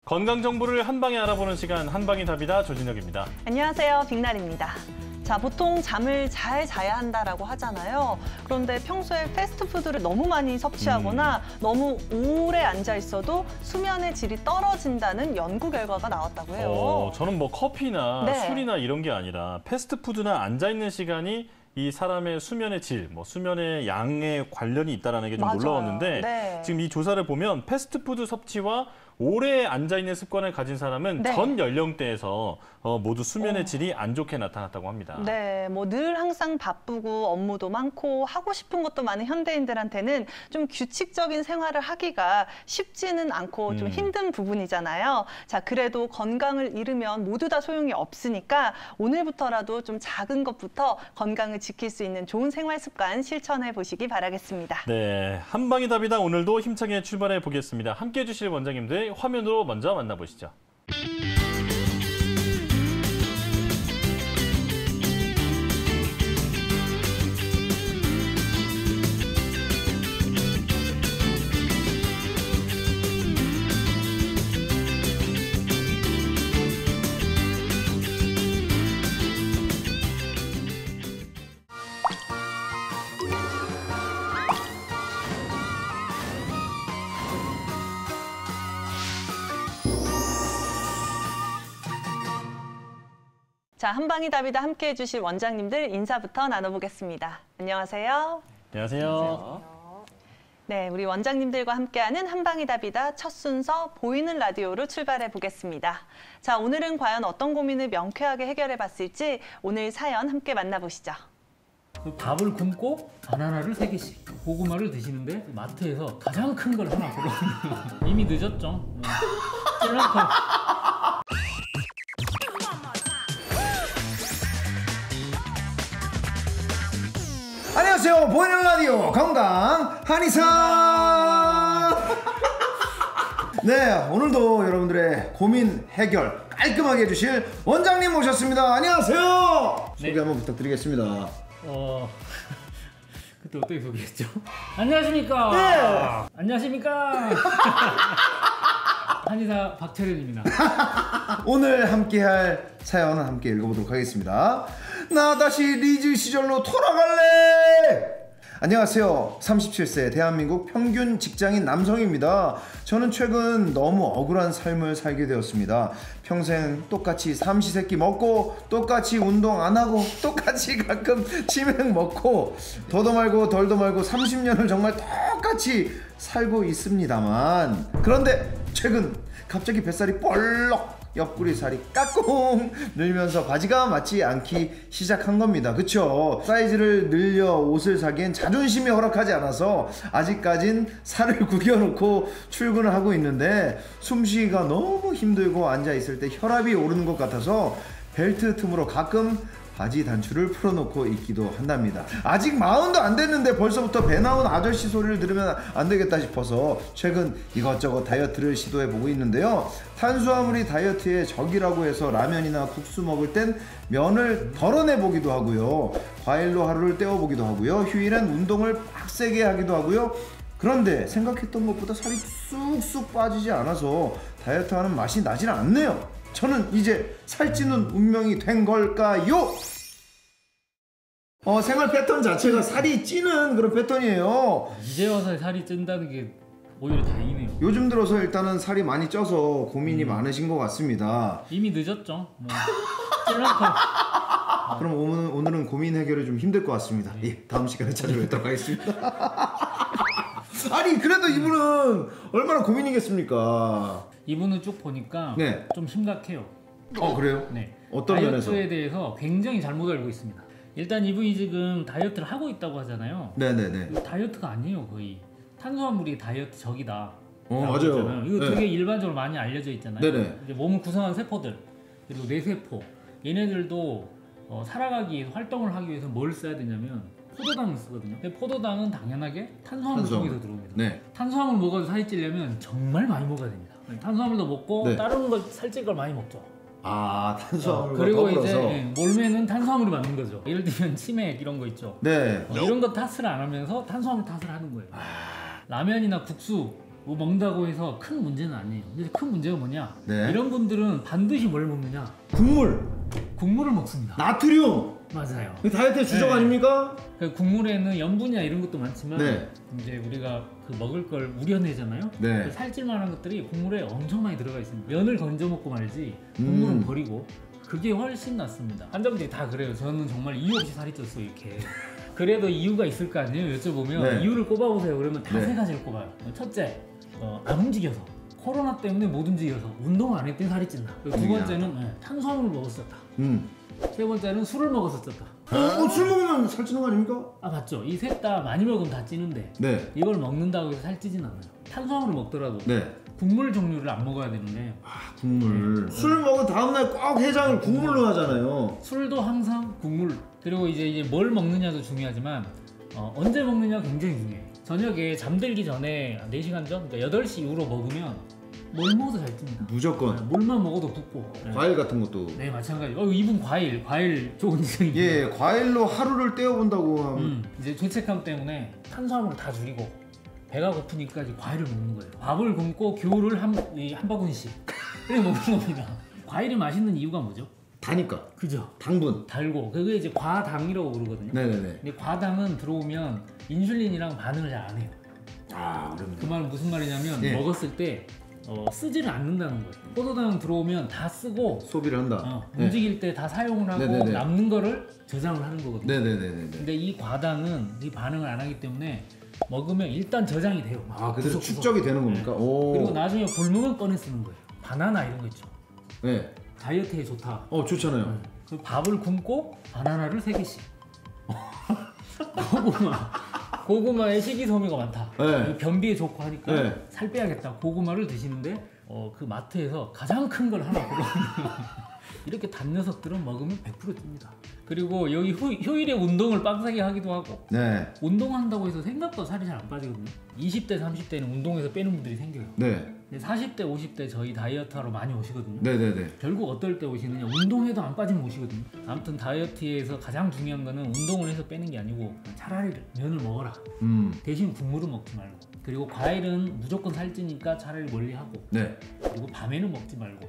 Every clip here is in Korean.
건강 정보를 한 방에 알아보는 시간 한방이 답이다. 조진혁입니다. 안녕하세요. 빅날입니다. 자, 보통 잠을 잘 자야 한다라고 하잖아요. 그런데 평소에 패스트푸드를 너무 많이 섭취하거나 너무 오래 앉아 있어도 수면의 질이 떨어진다는 연구 결과가 나왔다고 해요. 저는 뭐 커피나 술이나 이런 게 아니라 패스트푸드나 앉아있는 시간이 이 사람의 수면의 질, 수면의 양에 관련이 있다는 게 좀 놀라웠는데 지금 이 조사를 보면 패스트푸드 섭취와 오래 앉아있는 습관을 가진 사람은 전 연령대에서 모두 수면의 질이 안 좋게 나타났다고 합니다. 네, 늘 항상 바쁘고 업무도 많고 하고 싶은 것도 많은 현대인들한테는 좀 규칙적인 생활을 하기가 쉽지는 않고 좀 힘든 부분이잖아요. 자, 그래도 건강을 잃으면 모두 다 소용이 없으니까 오늘부터라도 좀 작은 것부터 건강을 지킬 수 있는 좋은 생활 습관 실천해 보시기 바라겠습니다. 네, 한방이 답이다. 오늘도 힘차게 출발해 보겠습니다. 함께해 주실 원장님들 화면으로 먼저 만나보시죠. 자, 한방이 답이다 함께해 주실 원장님들 인사부터 나눠보겠습니다. 안녕하세요. 안녕하세요. 네, 우리 원장님들과 함께하는 한방이 답이다 첫 순서 보이는 라디오로 출발해 보겠습니다. 자, 오늘은 과연 어떤 고민을 명쾌하게 해결해 봤을지 오늘 사연 함께 만나보시죠. 밥을 굶고 바나나를 3개씩, 고구마를 드시는데 마트에서 가장 큰 걸 하나 고르거든요. 이미 늦었죠. 찔러서. 안녕하세요. 보이는 라디오 건강 한의사. 네, 오늘도 여러분들의 고민 해결 깔끔하게 해주실 원장님 모셨습니다. 안녕하세요. 소개 한번 부탁드리겠습니다. 그때 어떻게 소개했죠? 안녕하십니까? 네. 안녕하십니까? 한의사 박철현입니다. 오늘 함께할 사연은 함께 읽어보도록 하겠습니다. 나 다시 리즈 시절로 돌아갈래. 안녕하세요. 37세 대한민국 평균 직장인 남성입니다. 저는 최근 너무 억울한 삶을 살게 되었습니다. 평생 똑같이 삼시세끼 먹고 똑같이 운동 안 하고 똑같이 가끔 치맥 먹고 더도 말고 덜도 말고 30년을 정말 똑같이 살고 있습니다만, 그런데 최근 갑자기 뱃살이 볼록 옆구리 살이 까꿍 늘면서 바지가 맞지 않기 시작한 겁니다. 그쵸? 사이즈를 늘려 옷을 사기엔 자존심이 허락하지 않아서 아직까진 살을 구겨놓고 출근을 하고 있는데 숨쉬기가 너무 힘들고 앉아있을 때 혈압이 오르는 것 같아서 벨트 틈으로 가끔 바지 단추를 풀어놓고 있기도 한답니다. 아직 40도 안 됐는데 벌써부터 배 나온 아저씨 소리를 들으면 안 되겠다 싶어서 최근 이것저것 다이어트를 시도해보고 있는데요. 탄수화물이 다이어트의 적이라고 해서 라면이나 국수 먹을 땐 면을 덜어내보기도 하고요. 과일로 하루를 때워보기도 하고요. 휴일엔 운동을 빡세게 하기도 하고요. 그런데 생각했던 것보다 살이 쑥쑥 빠지지 않아서 다이어트하는 맛이 나질 않네요. 저는 이제 살찌는 운명이 된 걸까요? 생활 패턴 자체가 살이 찌는 그런 패턴이에요. 이제 와서 살이 찐다는 게 오히려 다행이네요. 요즘 들어서 일단은 살이 많이 쪄서 고민이 많으신 것 같습니다. 이미 늦었죠. 찔러서. 그럼 오늘은 고민 해결이 좀 힘들 것 같습니다. 예, 다음 시간에 찾아뵙도록 하겠습니다. 아니, 그래도 이분은 얼마나 고민이겠습니까? 이분은 쭉 보니까 좀 심각해요. 그래요? 네. 어떤 면에서? 다이어트에 대해서 굉장히 잘못 알고 있습니다. 일단 이분이 지금 다이어트를 하고 있다고 하잖아요. 네네네. 이거 다이어트가 아니에요, 거의. 탄수화물이 다이어트 적이다. 맞아요. 이거 되게 일반적으로 많이 알려져 있잖아요. 네네. 이제 몸을 구성하는 세포들, 그리고 뇌세포, 얘네들도 살아가기 위해서, 활동을 하기 위해서 뭘 써야 되냐면 포도당을 쓰거든요. 근데 포도당은 당연하게 탄수화물 속에서 들어옵니다. 네. 탄수화물 먹어서 살이 찌려면 정말 많이 먹어야 됩니다. 탄수화물도 먹고 다른 걸 살찔 걸 많이 먹죠. 탄수화물과 그리고 더불어서. 이제 몰매는 탄수화물이 맞는 거죠. 예를 들면 치맥 이런 거 있죠. 네. 이런 거 탓을 안 하면서 탄수화물 탓을 하는 거예요. 라면이나 국수 먹는다고 해서 큰 문제는 아니에요. 근데 큰 문제가 뭐냐? 네. 이런 분들은 반드시 뭘 먹느냐? 국물을 먹습니다. 나트륨. 맞아요. 다이어트의 주적 아닙니까? 국물에는 염분이나 이런 것도 많지만 네. 이제 우리가 그 먹을 걸 우려내잖아요. 네. 그 살찔만한 것들이 국물에 엄청 많이 들어가 있습니다. 면을 건져 먹고 말지 국물은 버리고 그게 훨씬 낫습니다. 환자분들이 다 그래요. 저는 정말 이유 없이 살이 쪘어 이렇게. 그래도 이유가 있을 거 아니에요? 여쭤보면 네. 이유를 꼽아보세요. 그러면 다 네. 세 가지를 꼽아요. 첫째, 안 움직여서. 코로나 때문에 못 움직여서 운동을 안 했더니 살이 찐다. 두 번째는 탄수화물을 먹었었다. 세 번째는 술을 먹었었다. 술 먹으면 살찌는 거 아닙니까? 아 맞죠. 이 셋 다 많이 먹으면 다 찌는데 네. 이걸 먹는다고 해서 살찌진 않아요. 탄수화물을 먹더라도 네. 국물 종류를 안 먹어야 되는데 국물. 술 먹은 다음날 꼭 해장을 국물로 하잖아요. 술도 항상 국물. 그리고 이제 뭘 먹느냐도 중요하지만 언제 먹느냐가 굉장히 중요해요. 저녁에 잠들기 전에 4시간 전, 그러니까 8시 이후로 먹으면 뭘 먹어도 잘 찝니다. 무조건. 물만 먹어도 붓고. 과일 같은 것도. 네, 마찬가지. 이분 과일 좋은 지적입니다. 예, 과일로 하루를 때워본다고 하면. 이제 죄책감 때문에 탄수화물을 다 줄이고 배가 고프니까 이제 과일을 먹는 거예요. 밥을 굶고 귤을 한 바구니씩 이렇게 먹는 겁니다. 과일이 맛있는 이유가 뭐죠? 다니까. 그죠? 당분. 달고 그게 이제 과당이라고 부르거든요. 네네네. 근데 과당은 들어오면 인슐린이랑 반응을 잘 안 해요. 어렵네. 그 말은 무슨 말이냐면 예. 먹었을 때 쓰지를 않는다는 거예요. 포도당 들어오면 다 쓰고 소비를 한다. 움직일 때 다 사용을 하고 네네네. 남는 거를 저장을 하는 거거든요. 네네네네. 근데 이 과당은 이 반응을 안 하기 때문에 먹으면 일단 저장이 돼요. 그래서 축적이 되는 겁니까? 네. 오. 그리고 나중에 굶으면 꺼내 쓰는 거예요. 바나나 이런 거 있죠. 네. 다이어트에 좋다. 좋잖아요. 그 밥을 굶고 바나나를 3개씩. 고구마에 식이섬유가 많다. 네. 변비에 좋고 하니까 네. 살 빼야겠다. 고구마를 드시는데 그 마트에서 가장 큰 걸 하나 골라오면 이렇게 단 녀석들은 먹으면 100% 찝니다. 그리고 여기 휴일에 운동을 빡세게 하기도 하고 네. 운동한다고 해서 생각보다 살이 잘 안 빠지거든요. 20대, 30대는 운동해서 빼는 분들이 생겨요. 네. 근데 40대, 50대 저희 다이어트하러 많이 오시거든요. 네네네. 결국 어떨 때 오시느냐, 운동해도 안 빠지면 오시거든요. 아무튼 다이어트에서 가장 중요한 거는 운동을 해서 빼는 게 아니고 차라리 면을 먹어라. 대신 국물은 먹지 말고. 그리고 과일은 무조건 살찌니까 차라리 멀리하고. 네. 그리고 밤에는 먹지 말고.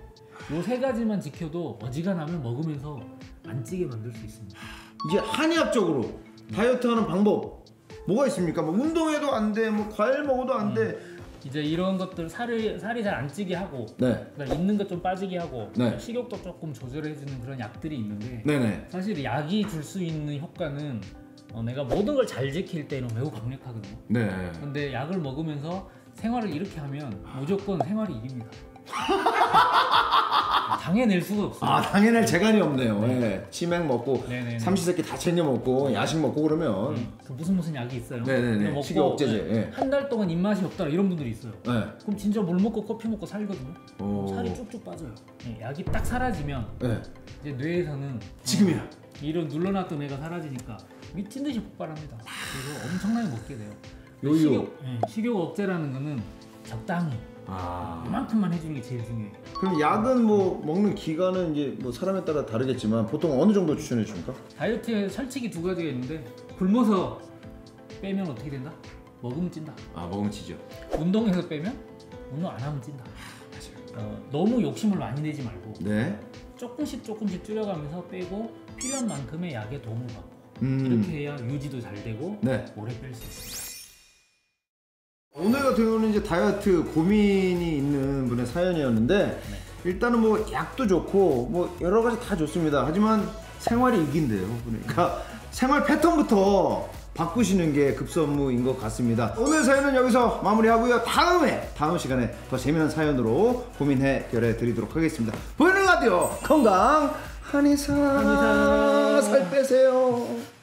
요 3가지만 지켜도 어지간하면 먹으면서 안 찌게 만들 수 있습니다. 이제 한의학적으로 다이어트하는 방법 뭐가 있습니까? 뭐 운동해도 안 돼, 뭐 과일 먹어도 안 돼. 이제 이런 것들 살이 잘 안 찌게 하고, 네. 그다음 있는 것 좀 빠지게 하고, 네. 식욕도 조금 조절해주는 그런 약들이 있는데, 네네. 사실 약이 줄 수 있는 효과는 내가 모든 걸 잘 지킬 때는 매우 강력하거든요. 네. 근데 약을 먹으면서 생활을 이렇게 하면 무조건 생활이 이깁니다. 당해낼 수가 없어요. 당연할 재간이 없네요. 네. 치맥 먹고 네네네. 삼시세끼 다 챙겨 먹고 야식 먹고 그러면 그 무슨 약이 있어요. 네네네. 먹고 식욕 억제제. 네. 한 달 동안 입맛이 없다 이런 분들이 있어요. 네. 그럼 진짜 물 먹고 커피 먹고 살거든요. 오. 살이 쭉쭉 빠져요. 약이 딱 사라지면 네. 이제 뇌에서는 지금이야. 이런 눌러놨던 애가 사라지니까 미친 듯이 폭발합니다. 그래서 엄청나게 먹게 돼요. 요요. 식욕 억제라는 거는 적당히 이만큼만 해주는 게 제일 중요해요. 그럼 약은 뭐 먹는 기간은 이제 뭐 사람에 따라 다르겠지만 보통 어느 정도 추천해 줍니까? 다이어트에 철칙이 2가지가 있는데 굶어서 빼면 어떻게 된다? 먹으면 찐다. 먹으면 치죠. 운동해서 빼면 운동 안 하면 찐다. 너무 욕심을 많이 내지 말고 네. 조금씩 줄여가면서 빼고 필요한 만큼의 약의 도움을 받고 이렇게 해야 유지도 잘 되고 네. 오래 뺄 수 있습니다. 오늘 같은 경우는 이제 다이어트 고민이 있는 분의 사연이었는데 일단은 뭐 약도 좋고 뭐 여러 가지 다 좋습니다. 하지만 생활이 이긴대요. 그러니까 생활 패턴부터 바꾸시는 게 급선무인 것 같습니다. 오늘 사연은 여기서 마무리하고요. 다음 시간에 더 재미난 사연으로 고민 해결해 드리도록 하겠습니다. 보이는 라디오 건강 한의사 살 빼세요.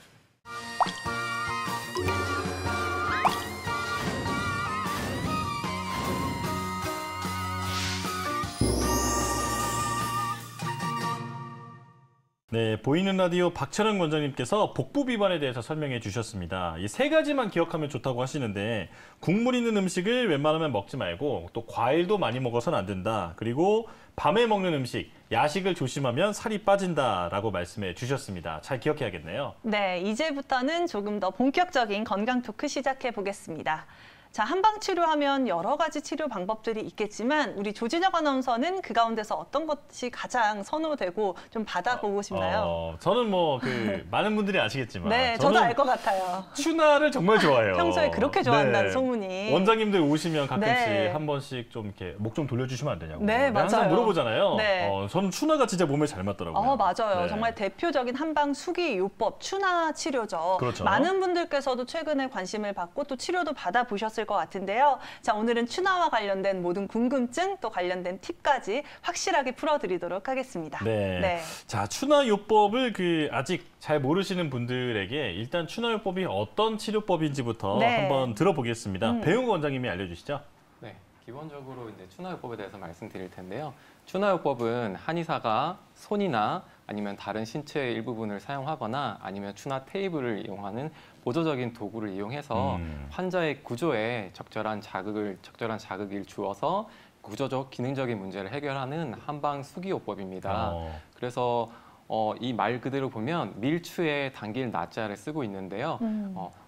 네, 보이는 라디오 박철현 원장님께서 복부 비만에 대해서 설명해 주셨습니다. 이 3가지만 기억하면 좋다고 하시는데 국물 있는 음식을 웬만하면 먹지 말고 또 과일도 많이 먹어서는 안 된다. 그리고 밤에 먹는 음식, 야식을 조심하면 살이 빠진다라고 말씀해 주셨습니다. 잘 기억해야겠네요. 네, 이제부터는 조금 더 본격적인 건강 토크 시작해 보겠습니다. 자, 한방 치료하면 여러 가지 치료 방법들이 있겠지만 우리 조진혁 아나운서는 그 가운데서 어떤 것이 가장 선호되고 좀 받아보고 싶나요? 저는 뭐 많은 분들이 아시겠지만 네, 저도 알 것 같아요. 추나를 정말 좋아해요. 평소에 그렇게 좋아한다는 소문이. 원장님들 오시면 가끔씩 한 번씩 좀 이렇게 목 좀 돌려주시면 안 되냐고. 네, 맞아요. 항상 물어보잖아요. 네. 저는 추나가 진짜 몸에 잘 맞더라고요. 맞아요. 네. 정말 대표적인 한방 수기 요법 추나 치료죠. 그렇죠. 많은 분들께서도 최근에 관심을 받고 또 치료도 받아보셨을 것 같은데요. 자, 오늘은 추나와 관련된 모든 궁금증 또 관련된 팁까지 확실하게 풀어드리도록 하겠습니다. 네. 자, 추나 요법을 아직 잘 모르시는 분들에게 일단 추나 요법이 어떤 치료법인지부터 한번 들어보겠습니다. 배웅 원장님이 알려주시죠. 네, 기본적으로 이제 추나요법에 대해서 말씀드릴 텐데요. 추나요법은 한의사가 손이나 아니면 다른 신체의 일부분을 사용하거나 아니면 추나 테이블을 이용하는 보조적인 도구를 이용해서 환자의 구조에 적절한 자극을 주어서 구조적 기능적인 문제를 해결하는 한방 수기요법입니다. 그래서 이 말 그대로 보면 밀추에 당길 나자를 쓰고 있는데요.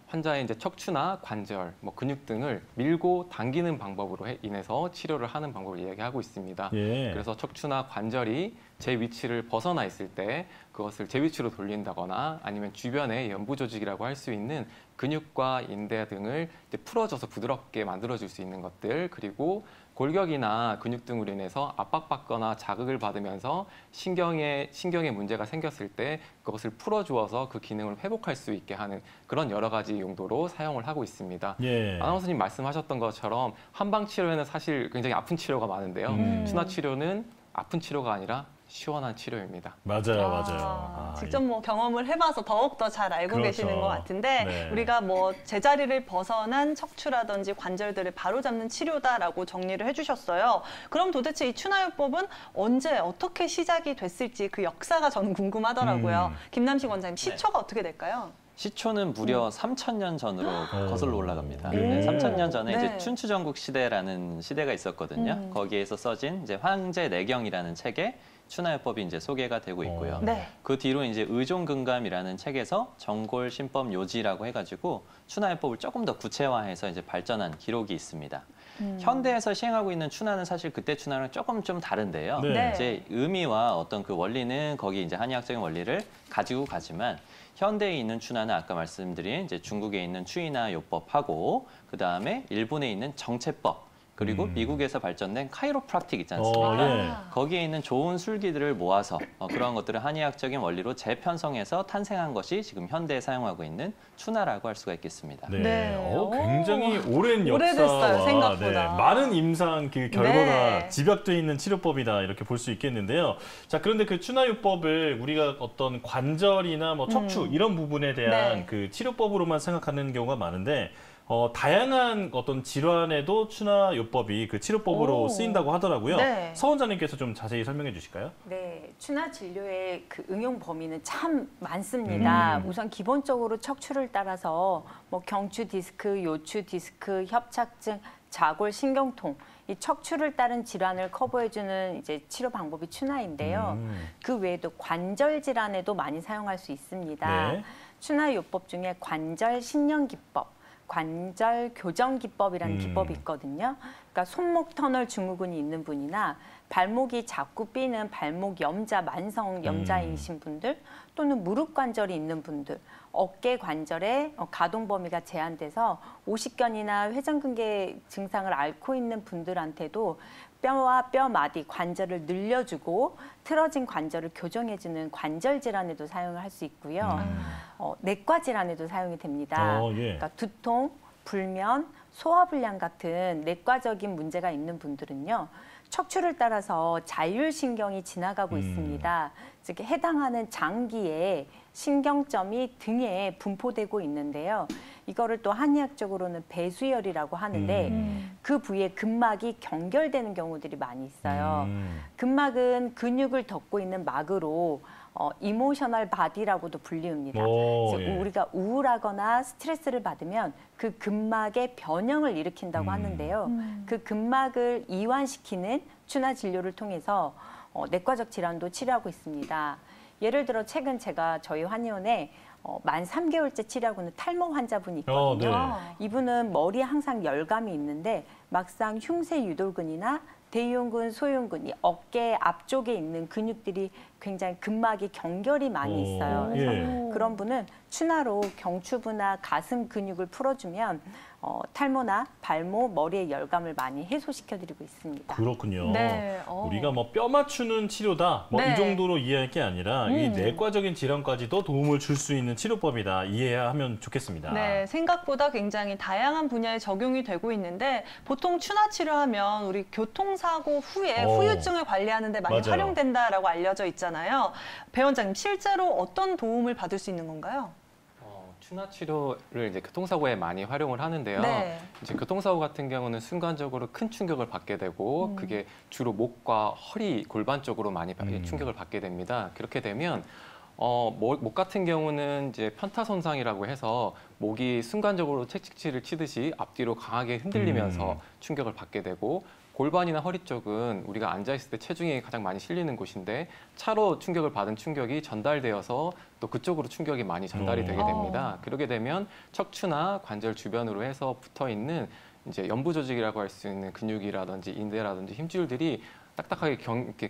환자의 이제 척추나 관절, 근육 등을 밀고 당기는 방법으로 인해서 치료를 하는 방법을 이야기하고 있습니다. 그래서 척추나 관절이 제 위치를 벗어나 있을 때 그것을 제 위치로 돌린다거나 아니면 주변의 연부 조직이라고 할 수 있는 근육과 인대 등을 이제 풀어줘서 부드럽게 만들어줄 수 있는 것들, 그리고 골격이나 근육 등으로 인해서 압박받거나 자극을 받으면서 신경에 문제가 생겼을 때 그것을 풀어주어서 그 기능을 회복할 수 있게 하는 그런 여러 가지 용도로 사용을 하고 있습니다. 아나운서님 말씀하셨던 것처럼 한방 치료에는 사실 굉장히 아픈 치료가 많은데요. 추나 치료는 아픈 치료가 아니라 시원한 치료입니다. 맞아요. 직접 경험을 해봐서 더욱더 잘 알고 계시는 것 같은데 우리가 제자리를 벗어난 척추라든지 관절들을 바로잡는 치료다라고 정리를 해주셨어요. 그럼 도대체 이 추나요법은 언제 어떻게 시작이 됐을지 그 역사가 저는 궁금하더라고요. 김남식 원장님, 시초가 어떻게 될까요? 시초는 무려 3,000년 전으로 거슬러 올라갑니다. 3,000년 전에 이제 춘추전국 시대라는 시대가 있었거든요. 거기에서 써진 이제 황제내경이라는 책에 추나요법이 이제 소개가 되고 있고요. 그 뒤로 이제 의종근감이라는 책에서 정골신법 요지라고 해가지고 추나요법을 조금 더 구체화해서 이제 발전한 기록이 있습니다. 현대에서 시행하고 있는 추나는 사실 그때 추나랑 조금 좀 다른데요. 이제 의미와 어떤 그 원리는 거기 이제 한의학적인 원리를 가지고 가지만 현대에 있는 추나는 아까 말씀드린 이제 중국에 있는 추이나 요법하고 그 다음에 일본에 있는 정체법 그리고 미국에서 발전된 카이로프락틱 있지 않습니까? 거기에 있는 좋은 술기들을 모아서 그런 것들을 한의학적인 원리로 재편성해서 탄생한 것이 지금 현대에 사용하고 있는 추나라고 할 수가 있겠습니다. 굉장히 오랜 오래됐어요, 역사와 생각보다. 많은 임상 결과가 집약되어 있는 치료법이다 이렇게 볼 수 있겠는데요. 자, 그런데 그 추나요법을 우리가 어떤 관절이나 척추 이런 부분에 대한 그 치료법으로만 생각하는 경우가 많은데 다양한 어떤 질환에도 추나요법이 그 치료법으로 쓰인다고 하더라고요. 서 원장님께서 좀 자세히 설명해 주실까요? 네, 추나 진료의 그 응용 범위는 참 많습니다. 우선 기본적으로 척추를 따라서 경추 디스크, 요추 디스크, 협착증, 자골 신경통, 이 척추를 따른 질환을 커버해주는 이제 치료 방법이 추나인데요. 그 외에도 관절 질환에도 많이 사용할 수 있습니다. 추나요법 중에 관절 신령 기법, 관절 교정 기법이라는 기법이 있거든요. 그러니까 손목 터널 증후군이 있는 분이나 발목이 자꾸 삐는 발목 염자, 만성 염자이신 분들 또는 무릎 관절이 있는 분들, 어깨 관절에 가동 범위가 제한돼서 오십견이나 회전근개 증상을 앓고 있는 분들한테도 뼈와 뼈 마디 관절을 늘려주고 틀어진 관절을 교정해주는 관절 질환에도 사용을 할 수 있고요. 내과 질환에도 사용이 됩니다. 그러니까 두통, 불면, 소화불량 같은 내과적인 문제가 있는 분들은요. 척추를 따라서 자율신경이 지나가고 있습니다. 즉 해당하는 장기에 신경점이 등에 분포되고 있는데요. 이거를 또 한의학적으로는 배수열이라고 하는데 그 부위에 근막이 경결되는 경우들이 많이 있어요. 근막은 근육을 덮고 있는 막으로 이모셔널 바디라고도 불리웁니다. 우리가 우울하거나 스트레스를 받으면 그 근막의 변형을 일으킨다고 하는데요. 그 근막을 이완시키는 추나 진료를 통해서 내과적 질환도 치료하고 있습니다. 예를 들어 최근 제가 저희 한의원에 만 3개월째 치료하고 있는 탈모 환자분이 있거든요. 네. 이분은 머리에 항상 열감이 있는데 막상 흉쇄 유돌근이나 대흉근, 소흉근, 이 어깨 앞쪽에 있는 근육들이 굉장히 근막이 경결이 많이 있어요. 그래서 그런 분은 추나로 경추부나 가슴 근육을 풀어주면 탈모나 발모, 머리의 열감을 많이 해소시켜드리고 있습니다. 그렇군요. 네. 우리가 뭐 뼈 맞추는 치료다 뭐 이 네. 정도로 이해할 게 아니라 이 내과적인 질환까지도 도움을 줄 수 있는 치료법이다 이해하면 좋겠습니다. 네, 생각보다 굉장히 다양한 분야에 적용이 되고 있는데 보통 추나 치료하면 우리 교통사고 후에 후유증을 관리하는 데 많이 맞아요. 활용된다라고 알려져 있잖아요. 배 원장님, 실제로 어떤 도움을 받을 수 있는 건가요? 추나 치료를 이제 교통사고에 많이 활용을 하는데요. 네. 이제 교통사고 같은 경우는 순간적으로 큰 충격을 받게 되고 그게 주로 목과 허리, 골반 쪽으로 많이 충격을 받게 됩니다. 그렇게 되면 목 같은 경우는 이제 편타 손상이라고 해서 목이 순간적으로 채찍질을 치듯이 앞뒤로 강하게 흔들리면서 충격을 받게 되고 골반이나 허리 쪽은 우리가 앉아있을 때 체중이 가장 많이 실리는 곳인데 차로 충격을 받은 충격이 전달되어서 또 그쪽으로 충격이 많이 전달이 되게 됩니다. 그러게 되면 척추나 관절 주변으로 해서 붙어있는 이제 연부 조직이라고 할 수 있는 근육이라든지 인대라든지 힘줄들이 딱딱하게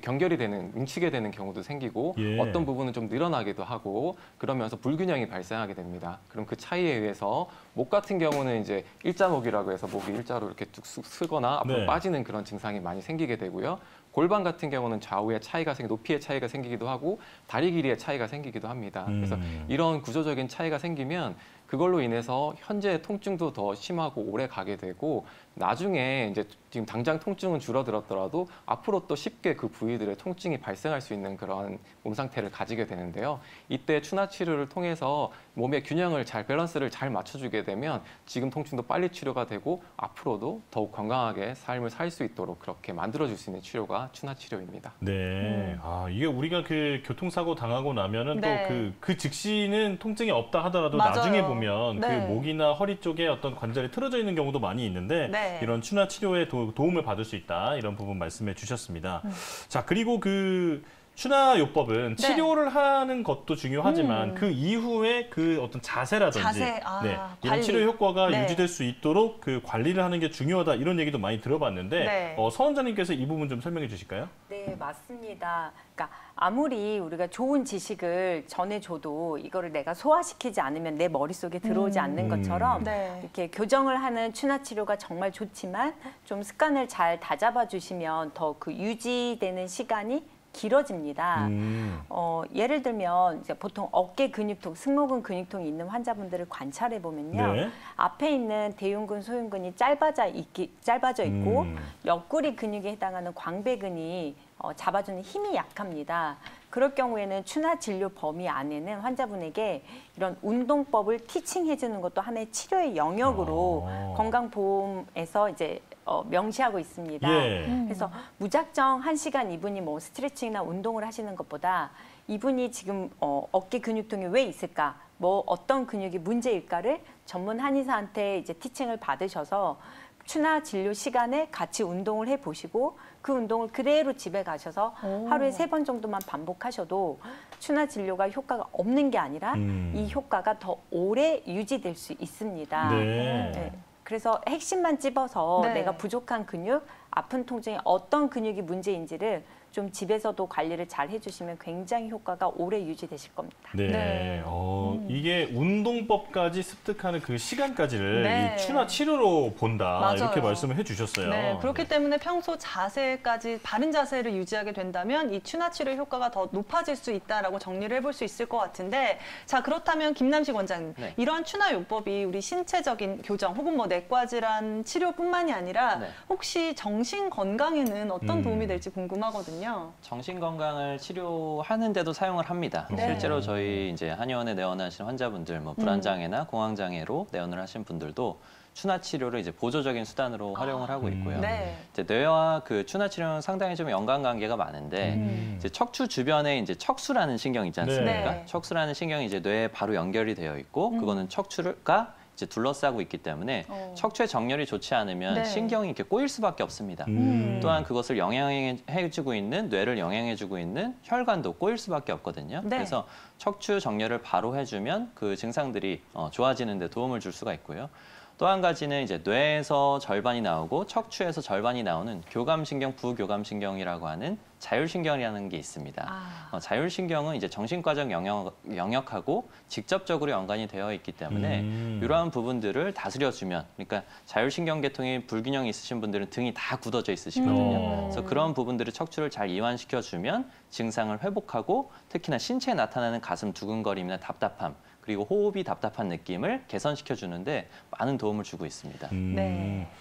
경결이 되는, 뭉치게 되는 경우도 생기고 어떤 부분은 좀 늘어나기도 하고 그러면서 불균형이 발생하게 됩니다. 그럼 그 차이에 의해서 목 같은 경우는 이제 일자목이라고 해서 목이 일자로 이렇게 뚝 쓰거나 앞으로 빠지는 그런 증상이 많이 생기게 되고요. 골반 같은 경우는 좌우의 차이가 높이의 차이가 생기기도 하고 다리 길이의 차이가 생기기도 합니다. 그래서 이런 구조적인 차이가 생기면 그걸로 인해서 현재 통증도 더 심하고 오래 가게 되고 나중에 이제 지금 당장 통증은 줄어들었더라도 앞으로 또 쉽게 그 부위들의 통증이 발생할 수 있는 그런 몸 상태를 가지게 되는데요. 이때 추나 치료를 통해서 몸의 균형을 밸런스를 잘 맞춰주게 되면 지금 통증도 빨리 치료가 되고 앞으로도 더욱 건강하게 삶을 살 수 있도록 그렇게 만들어줄 수 있는 치료가 추나 치료입니다. 네. 이게 우리가 그 교통사고 당하고 나면은 또 그 즉시는 통증이 없다 하더라도 맞아요. 나중에 보면 네. 그 목이나 허리 쪽에 어떤 관절이 틀어져 있는 경우도 많이 있는데 이런 추나 치료에 도움을 받을 수 있다 이런 부분 말씀해 주셨습니다. 자, 그리고 그 추나 요법은 치료를 하는 것도 중요하지만 그 이후에 그 어떤 자세라든지 이런 치료 효과가 유지될 수 있도록 그 관리를 하는 게 중요하다 이런 얘기도 많이 들어봤는데 서 원장님께서 이 부분 좀 설명해 주실까요? 네, 맞습니다. 그러니까 아무리 우리가 좋은 지식을 전해줘도 이거를 내가 소화시키지 않으면 내 머릿속에 들어오지 않는 것처럼 이렇게 교정을 하는 추나 치료가 정말 좋지만 좀 습관을 잘 다잡아 주시면 더 그 유지되는 시간이 길어집니다. 예를 들면 이제 보통 어깨 근육통, 승모근 근육통이 있는 환자분들을 관찰해 보면요, 앞에 있는 대흉근, 소흉근이 짧아져 있고 옆구리 근육에 해당하는 광배근이 잡아주는 힘이 약합니다. 그럴 경우에는 추나 진료 범위 안에는 환자분에게 이런 운동법을 티칭해주는 것도 하나의 치료의 영역으로 건강보험에서 이제 명시하고 있습니다. 그래서 무작정 1시간 이분이 뭐 스트레칭이나 운동을 하시는 것보다 이분이 지금 어깨 근육통이 왜 있을까, 뭐 어떤 근육이 문제일까를 전문 한의사한테 이제 티칭을 받으셔서 추나 진료 시간에 같이 운동을 해보시고 그 운동을 그대로 집에 가셔서 하루에 3번 정도만 반복하셔도 추나 진료가 효과가 없는 게 아니라 이 효과가 더 오래 유지될 수 있습니다. 그래서 핵심만 찝어서 내가 부족한 근육, 아픈 통증에 어떤 근육이 문제인지를 좀 집에서도 관리를 잘 해주시면 굉장히 효과가 오래 유지되실 겁니다. 이게 운동법까지 습득하는 그 시간까지를 이 추나 치료로 본다 이렇게 말씀을 해주셨어요. 그렇기 때문에 평소 자세까지 바른 자세를 유지하게 된다면 이 추나 치료 효과가 더 높아질 수 있다라고 정리를 해볼 수 있을 것 같은데, 자, 그렇다면 김남식 원장님, 이러한 추나 요법이 우리 신체적인 교정 혹은 뭐 내과 질환 치료뿐만이 아니라 혹시 정신 건강에는 어떤 도움이 될지 궁금하거든요. 정신 건강을 치료하는데도 사용을 합니다. 실제로 저희 이제 한의원에 내원하신 환자분들, 뭐 불안장애나 공황장애로 내원을 하신 분들도 추나 치료를 이제 보조적인 수단으로 활용을 하고 있고요. 이제 뇌와 그 추나 치료는 상당히 좀 연관관계가 많은데 이제 척추 주변에 이제 척수라는 신경이 있지 않습니까? 척수라는 신경이 이제 뇌에 바로 연결이 되어 있고 그거는 척추가 이제 둘러싸고 있기 때문에 척추의 정렬이 좋지 않으면 신경이 이렇게 꼬일 수밖에 없습니다. 또한 그것을 영양해주고 있는 뇌를 영양해주고 있는 혈관도 꼬일 수밖에 없거든요. 그래서 척추 정렬을 바로 해주면 그 증상들이 좋아지는 데 도움을 줄 수가 있고요. 또 한 가지는 이제 뇌에서 절반이 나오고 척추에서 절반이 나오는 교감신경, 부교감신경이라고 하는 자율신경이라는 게 있습니다. 자율신경은 이제 정신과적 영역하고 직접적으로 연관이 되어 있기 때문에 이러한 부분들을 다스려주면, 그러니까 자율신경 계통이 불균형이 있으신 분들은 등이 다 굳어져 있으시거든요. 그래서 그런 부분들을 척추를 잘 이완시켜주면 증상을 회복하고 특히나 신체에 나타나는 가슴 두근거림이나 답답함, 그리고 호흡이 답답한 느낌을 개선시켜주는데 많은 도움을 주고 있습니다.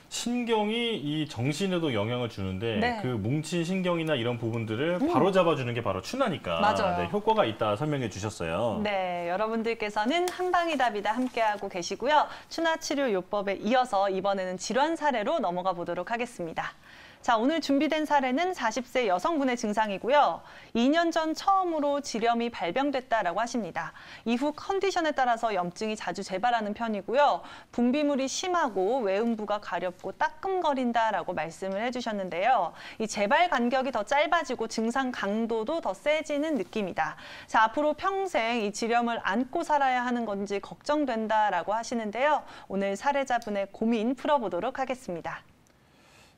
신경이 이 정신에도 영향을 주는데 그 뭉친 신경이나 이런 부분들을 바로 잡아주는 게 바로 추나니까 맞아요. 효과가 있다 설명해 주셨어요. 네, 여러분들께서는 한방이 답이다 함께하고 계시고요. 추나 치료 요법에 이어서 이번에는 질환 사례로 넘어가 보도록 하겠습니다. 자, 오늘 준비된 사례는 40세 여성분의 증상이고요. 2년 전 처음으로 질염이 발병됐다라고 하십니다. 이후 컨디션에 따라서 염증이 자주 재발하는 편이고요. 분비물이 심하고 외음부가 가렵고 따끔거린다라고 말씀을 해주셨는데요. 이 재발 간격이 더 짧아지고 증상 강도도 더 세지는 느낌이다. 자, 앞으로 평생 이 질염을 안고 살아야 하는 건지 걱정된다라고 하시는데요. 오늘 사례자분의 고민 풀어보도록 하겠습니다.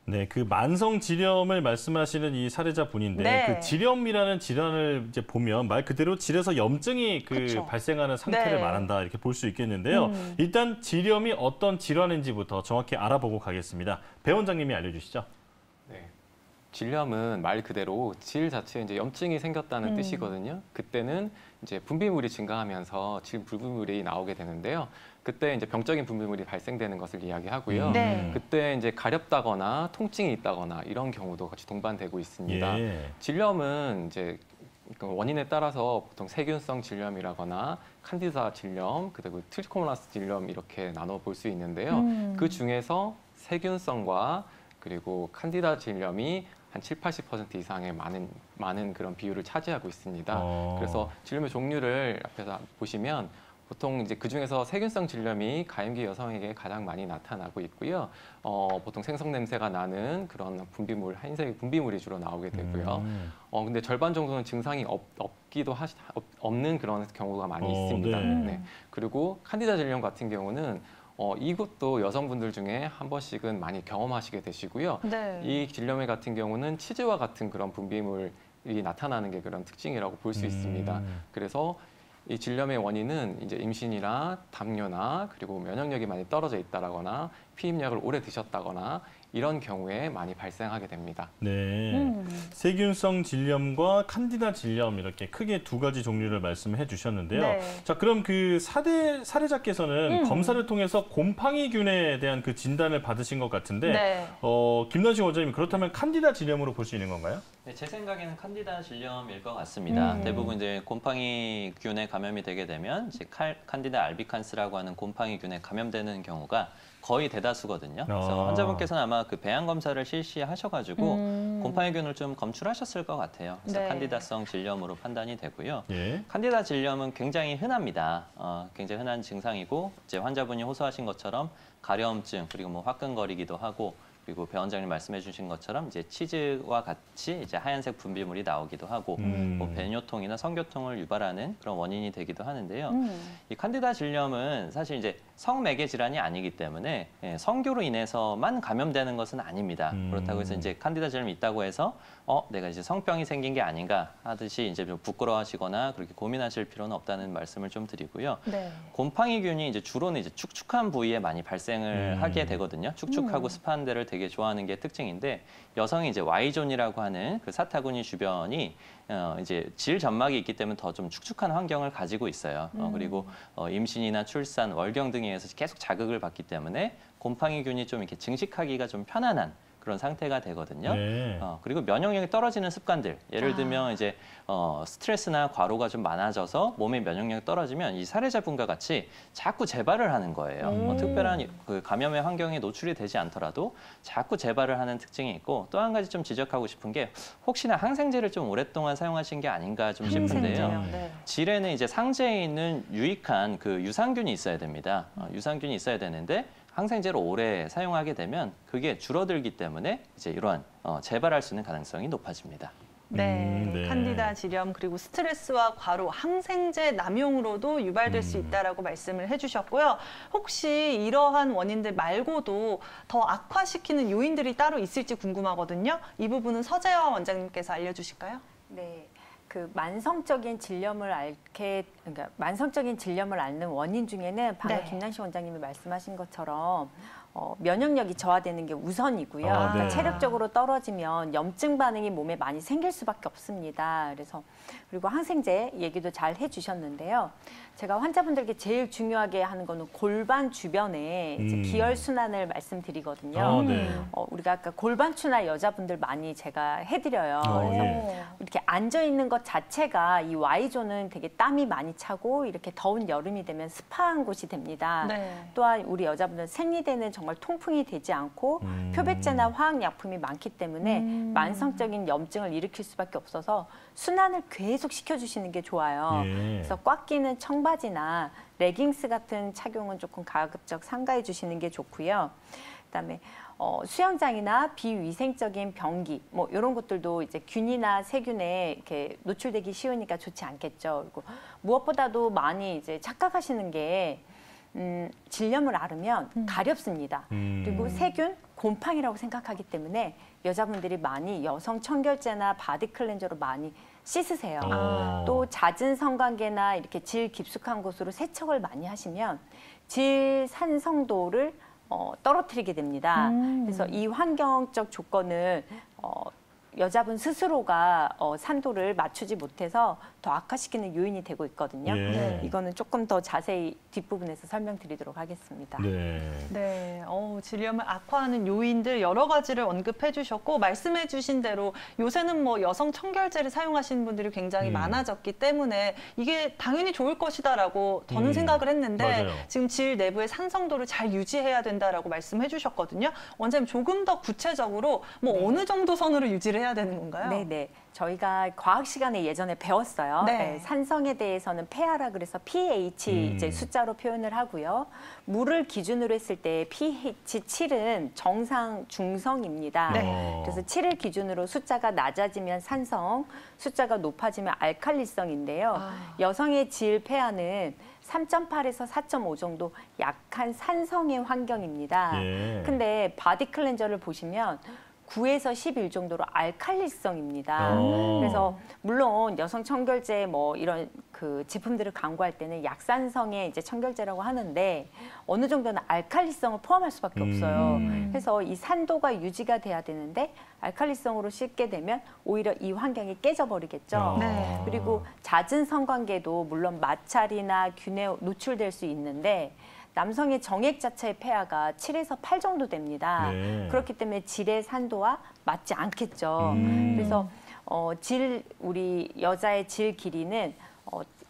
네, 그 만성 질염을 말씀하시는 이 사례자분인데 그 질염이라는 질환을 이제 보면 말 그대로 질에서 염증이 발생하는 상태를 말한다 이렇게 볼 수 있겠는데요. 일단 질염이 어떤 질환인지부터 정확히 알아보고 가겠습니다. 배 원장님이 알려주시죠. 네, 질염은 말 그대로 질 자체에 이제 염증이 생겼다는 뜻이거든요. 그때는 이제 분비물이 증가하면서 질 분비물이 나오게 되는데요. 그때 이제 병적인 분비물이 발생되는 것을 이야기하고요. 그때 이제 가렵다거나 통증이 있다거나 이런 경우도 같이 동반되고 있습니다. 질염은 이제 원인에 따라서 보통 세균성 질염이라거나 칸디다 질염, 그리고 트리코모나스 질염 이렇게 나눠 볼 수 있는데요. 그 중에서 세균성과 그리고 칸디다 질염이 한 70~80% 이상의 많은 그런 비율을 차지하고 있습니다. 그래서 질염의 종류를 앞에서 보시면 보통 이제 그 중에서 세균성 질염이 가임기 여성에게 가장 많이 나타나고 있고요. 보통 생석 냄새가 나는 그런 분비물, 흰색 분비물이 주로 나오게 되고요. 근데 절반 정도는 증상이 없는 그런 경우가 많이 있습니다. 네. 그리고 칸디다 질염 같은 경우는 이것도 여성분들 중에 한 번씩은 많이 경험하시게 되시고요. 이 질염의 같은 경우는 치즈와 같은 그런 분비물이 나타나는 게 그런 특징이라고 볼 수 있습니다. 그래서 이 질염의 원인은 이제 임신이나 담뇨나 그리고 면역력이 많이 떨어져 있다거나 피임약을 오래 드셨다거나 이런 경우에 많이 발생하게 됩니다. 네, 세균성 질염과 칸디다 질염 이렇게 크게 두 가지 종류를 말씀해 주셨는데요. 자, 그럼 그 사례자께서는 검사를 통해서 곰팡이균에 대한 그 진단을 받으신 것 같은데 김남식 원장님, 그렇다면 칸디다 질염으로 볼 수 있는 건가요? 네, 제 생각에는 칸디다 질염일 것 같습니다. 대부분 이제 곰팡이균에 감염이 되게 되면 이제 칸디다 알비칸스라고 하는 곰팡이균에 감염되는 경우가 거의 대다수거든요. 그래서 환자분께서는 아마 그 배양 검사를 실시하셔가지고 곰팡이균을 좀 검출하셨을 것 같아요. 그래서 칸디다성 질염으로 판단이 되고요. 칸디다 질염은 굉장히 흔합니다. 굉장히 흔한 증상이고 이제 환자분이 호소하신 것처럼 가려움증 그리고 뭐 화끈거리기도 하고 그리고 배 원장님 말씀해주신 것처럼 이제 치즈와 같이 이제 하얀색 분비물이 나오기도 하고 뭐 배뇨통이나 성교통을 유발하는 그런 원인이 되기도 하는데요. 이 칸디다 질염은 사실 이제 성매개 질환이 아니기 때문에 성교로 인해서만 감염되는 것은 아닙니다. 그렇다고 해서 이제 칸디다 질염이 있다고 해서 내가 이제 성병이 생긴 게 아닌가 하듯이 이제 좀 부끄러워하시거나 그렇게 고민하실 필요는 없다는 말씀을 좀 드리고요. 곰팡이균이 이제 주로는 이제 축축한 부위에 많이 발생을 하게 되거든요. 축축하고 습한 데를 되게 좋아하는 게 특징인데 여성이 이제 Y존이라고 하는 그 사타구니 주변이 이제 질 점막이 있기 때문에 더 좀 축축한 환경을 가지고 있어요. 그리고 임신이나 출산, 월경 등에 의해서 계속 자극을 받기 때문에 곰팡이균이 좀 이렇게 증식하기가 좀 편안한 그런 상태가 되거든요. 네. 그리고 면역력이 떨어지는 습관들, 예를 들면 이제 스트레스나 과로가 좀 많아져서 몸의 면역력이 떨어지면 이 사례자분과 같이 자꾸 재발을 하는 거예요. 특별한 그 감염의 환경에 노출이 되지 않더라도 자꾸 재발을 하는 특징이 있고, 또 한 가지 좀 지적하고 싶은 게 혹시나 항생제를 좀 오랫동안 사용하신 게 아닌가 좀 싶은데요. 네. 질에는 이제 상체에 있는 유익한 그 유산균이 있어야 됩니다. 유산균이 있어야 되는데 항생제를 오래 사용하게 되면 그게 줄어들기 때문에 이제 이러한 재발할 수 있는 가능성이 높아집니다. 네, 네. 칸디다 질염 그리고 스트레스와 과로, 항생제 남용으로도 유발될 수 있다라고 말씀을 해주셨고요. 혹시 이러한 원인들 말고도 더 악화시키는 요인들이 따로 있을지 궁금하거든요. 이 부분은 서재화 원장님께서 알려주실까요? 네. 그 만성적인 질염을 그러니까 만성적인 질염을 앓는 원인 중에는 방금 김남식 원장님이 말씀하신 것처럼 면역력이 저하되는 게 우선이고요. 그러니까 체력적으로 떨어지면 염증 반응이 몸에 많이 생길 수밖에 없습니다. 그리고 항생제 얘기도 잘 해주셨는데요. 제가 환자분들께 제일 중요하게 하는 거는 골반 주변에 이제 기혈 순환을 말씀드리거든요. 우리가 아까 골반 추나 여자분들 많이 제가 해드려요. 그래서 이렇게 앉아 있는 것 자체가 이 Y존은 되게 땀이 많이 차고 이렇게 더운 여름이 되면 습한 곳이 됩니다. 또한 우리 여자분들은 생리대는 정말 통풍이 되지 않고 표백제나 화학약품이 많기 때문에 만성적인 염증을 일으킬 수밖에 없어서 순환을 계속 시켜주시는 게 좋아요. 그래서 꽉 끼는 청바지나 레깅스 같은 착용은 조금 가급적 삼가해 주시는 게 좋고요. 그다음에 수영장이나 비위생적인 변기 뭐 이런 것들도 이제 균이나 세균에 이렇게 노출되기 쉬우니까 좋지 않겠죠. 그리고 무엇보다도 많이 이제 착각하시는 게 질염을 앓으면 가렵습니다. 그리고 세균, 곰팡이라고 생각하기 때문에 여자분들이 많이 여성 청결제나 바디 클렌저로 많이 씻으세요. 또 잦은 성관계나 이렇게 질 깊숙한 곳으로 세척을 많이 하시면 질 산성도를 떨어뜨리게 됩니다. 그래서 이 환경적 조건을 여자분 스스로가 산도를 맞추지 못해서 더 악화시키는 요인이 되고 있거든요. 이거는 조금 더 자세히 뒷부분에서 설명드리도록 하겠습니다. 네, 질염을 악화하는 요인들 여러 가지를 언급해 주셨고 말씀해 주신 대로 요새는 뭐 여성 청결제를 사용하시는 분들이 굉장히 많아졌기 때문에 이게 당연히 좋을 것이다라고 저는 생각을 했는데 지금 질 내부의 산성도를 잘 유지해야 된다라고 말씀해 주셨거든요. 원장님 조금 더 구체적으로 뭐 어느 정도 선으로 유지를 해야 되는 건가요? 네네. 저희가 과학 시간에 예전에 배웠어요. 산성에 대해서는 폐하라 그래서 pH 이제 숫자로 표현을 하고요. 물을 기준으로 했을 때 pH 7은 정상 중성입니다. 그래서 7을 기준으로 숫자가 낮아지면 산성, 숫자가 높아지면 알칼리성인데요. 여성의 질 폐하는 3.8에서 4.5 정도 약한 산성의 환경입니다. 근데 바디 클렌저를 보시면 9에서 11 정도로 알칼리성입니다. 그래서 물론 여성 청결제 뭐 이런 그 제품들을 광고할 때는 약산성의 이제 청결제라고 하는데 어느 정도는 알칼리성을 포함할 수밖에 없어요. 그래서 이 산도가 유지가 돼야 되는데 알칼리성으로 씻게 되면 오히려 이 환경이 깨져버리겠죠. 그리고 잦은 성관계도 물론 마찰이나 균에 노출될 수 있는데 남성의 정액 자체의 폐하가 7에서 8 정도 됩니다. 그렇기 때문에 질의 산도와 맞지 않겠죠. 그래서 우리 여자의 질 길이는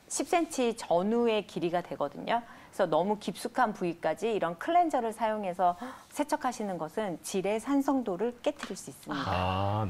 10cm 전후의 길이가 되거든요. 그래서 너무 깊숙한 부위까지 이런 클렌저를 사용해서 세척하시는 것은 질의 산성도를 깨트릴 수 있습니다.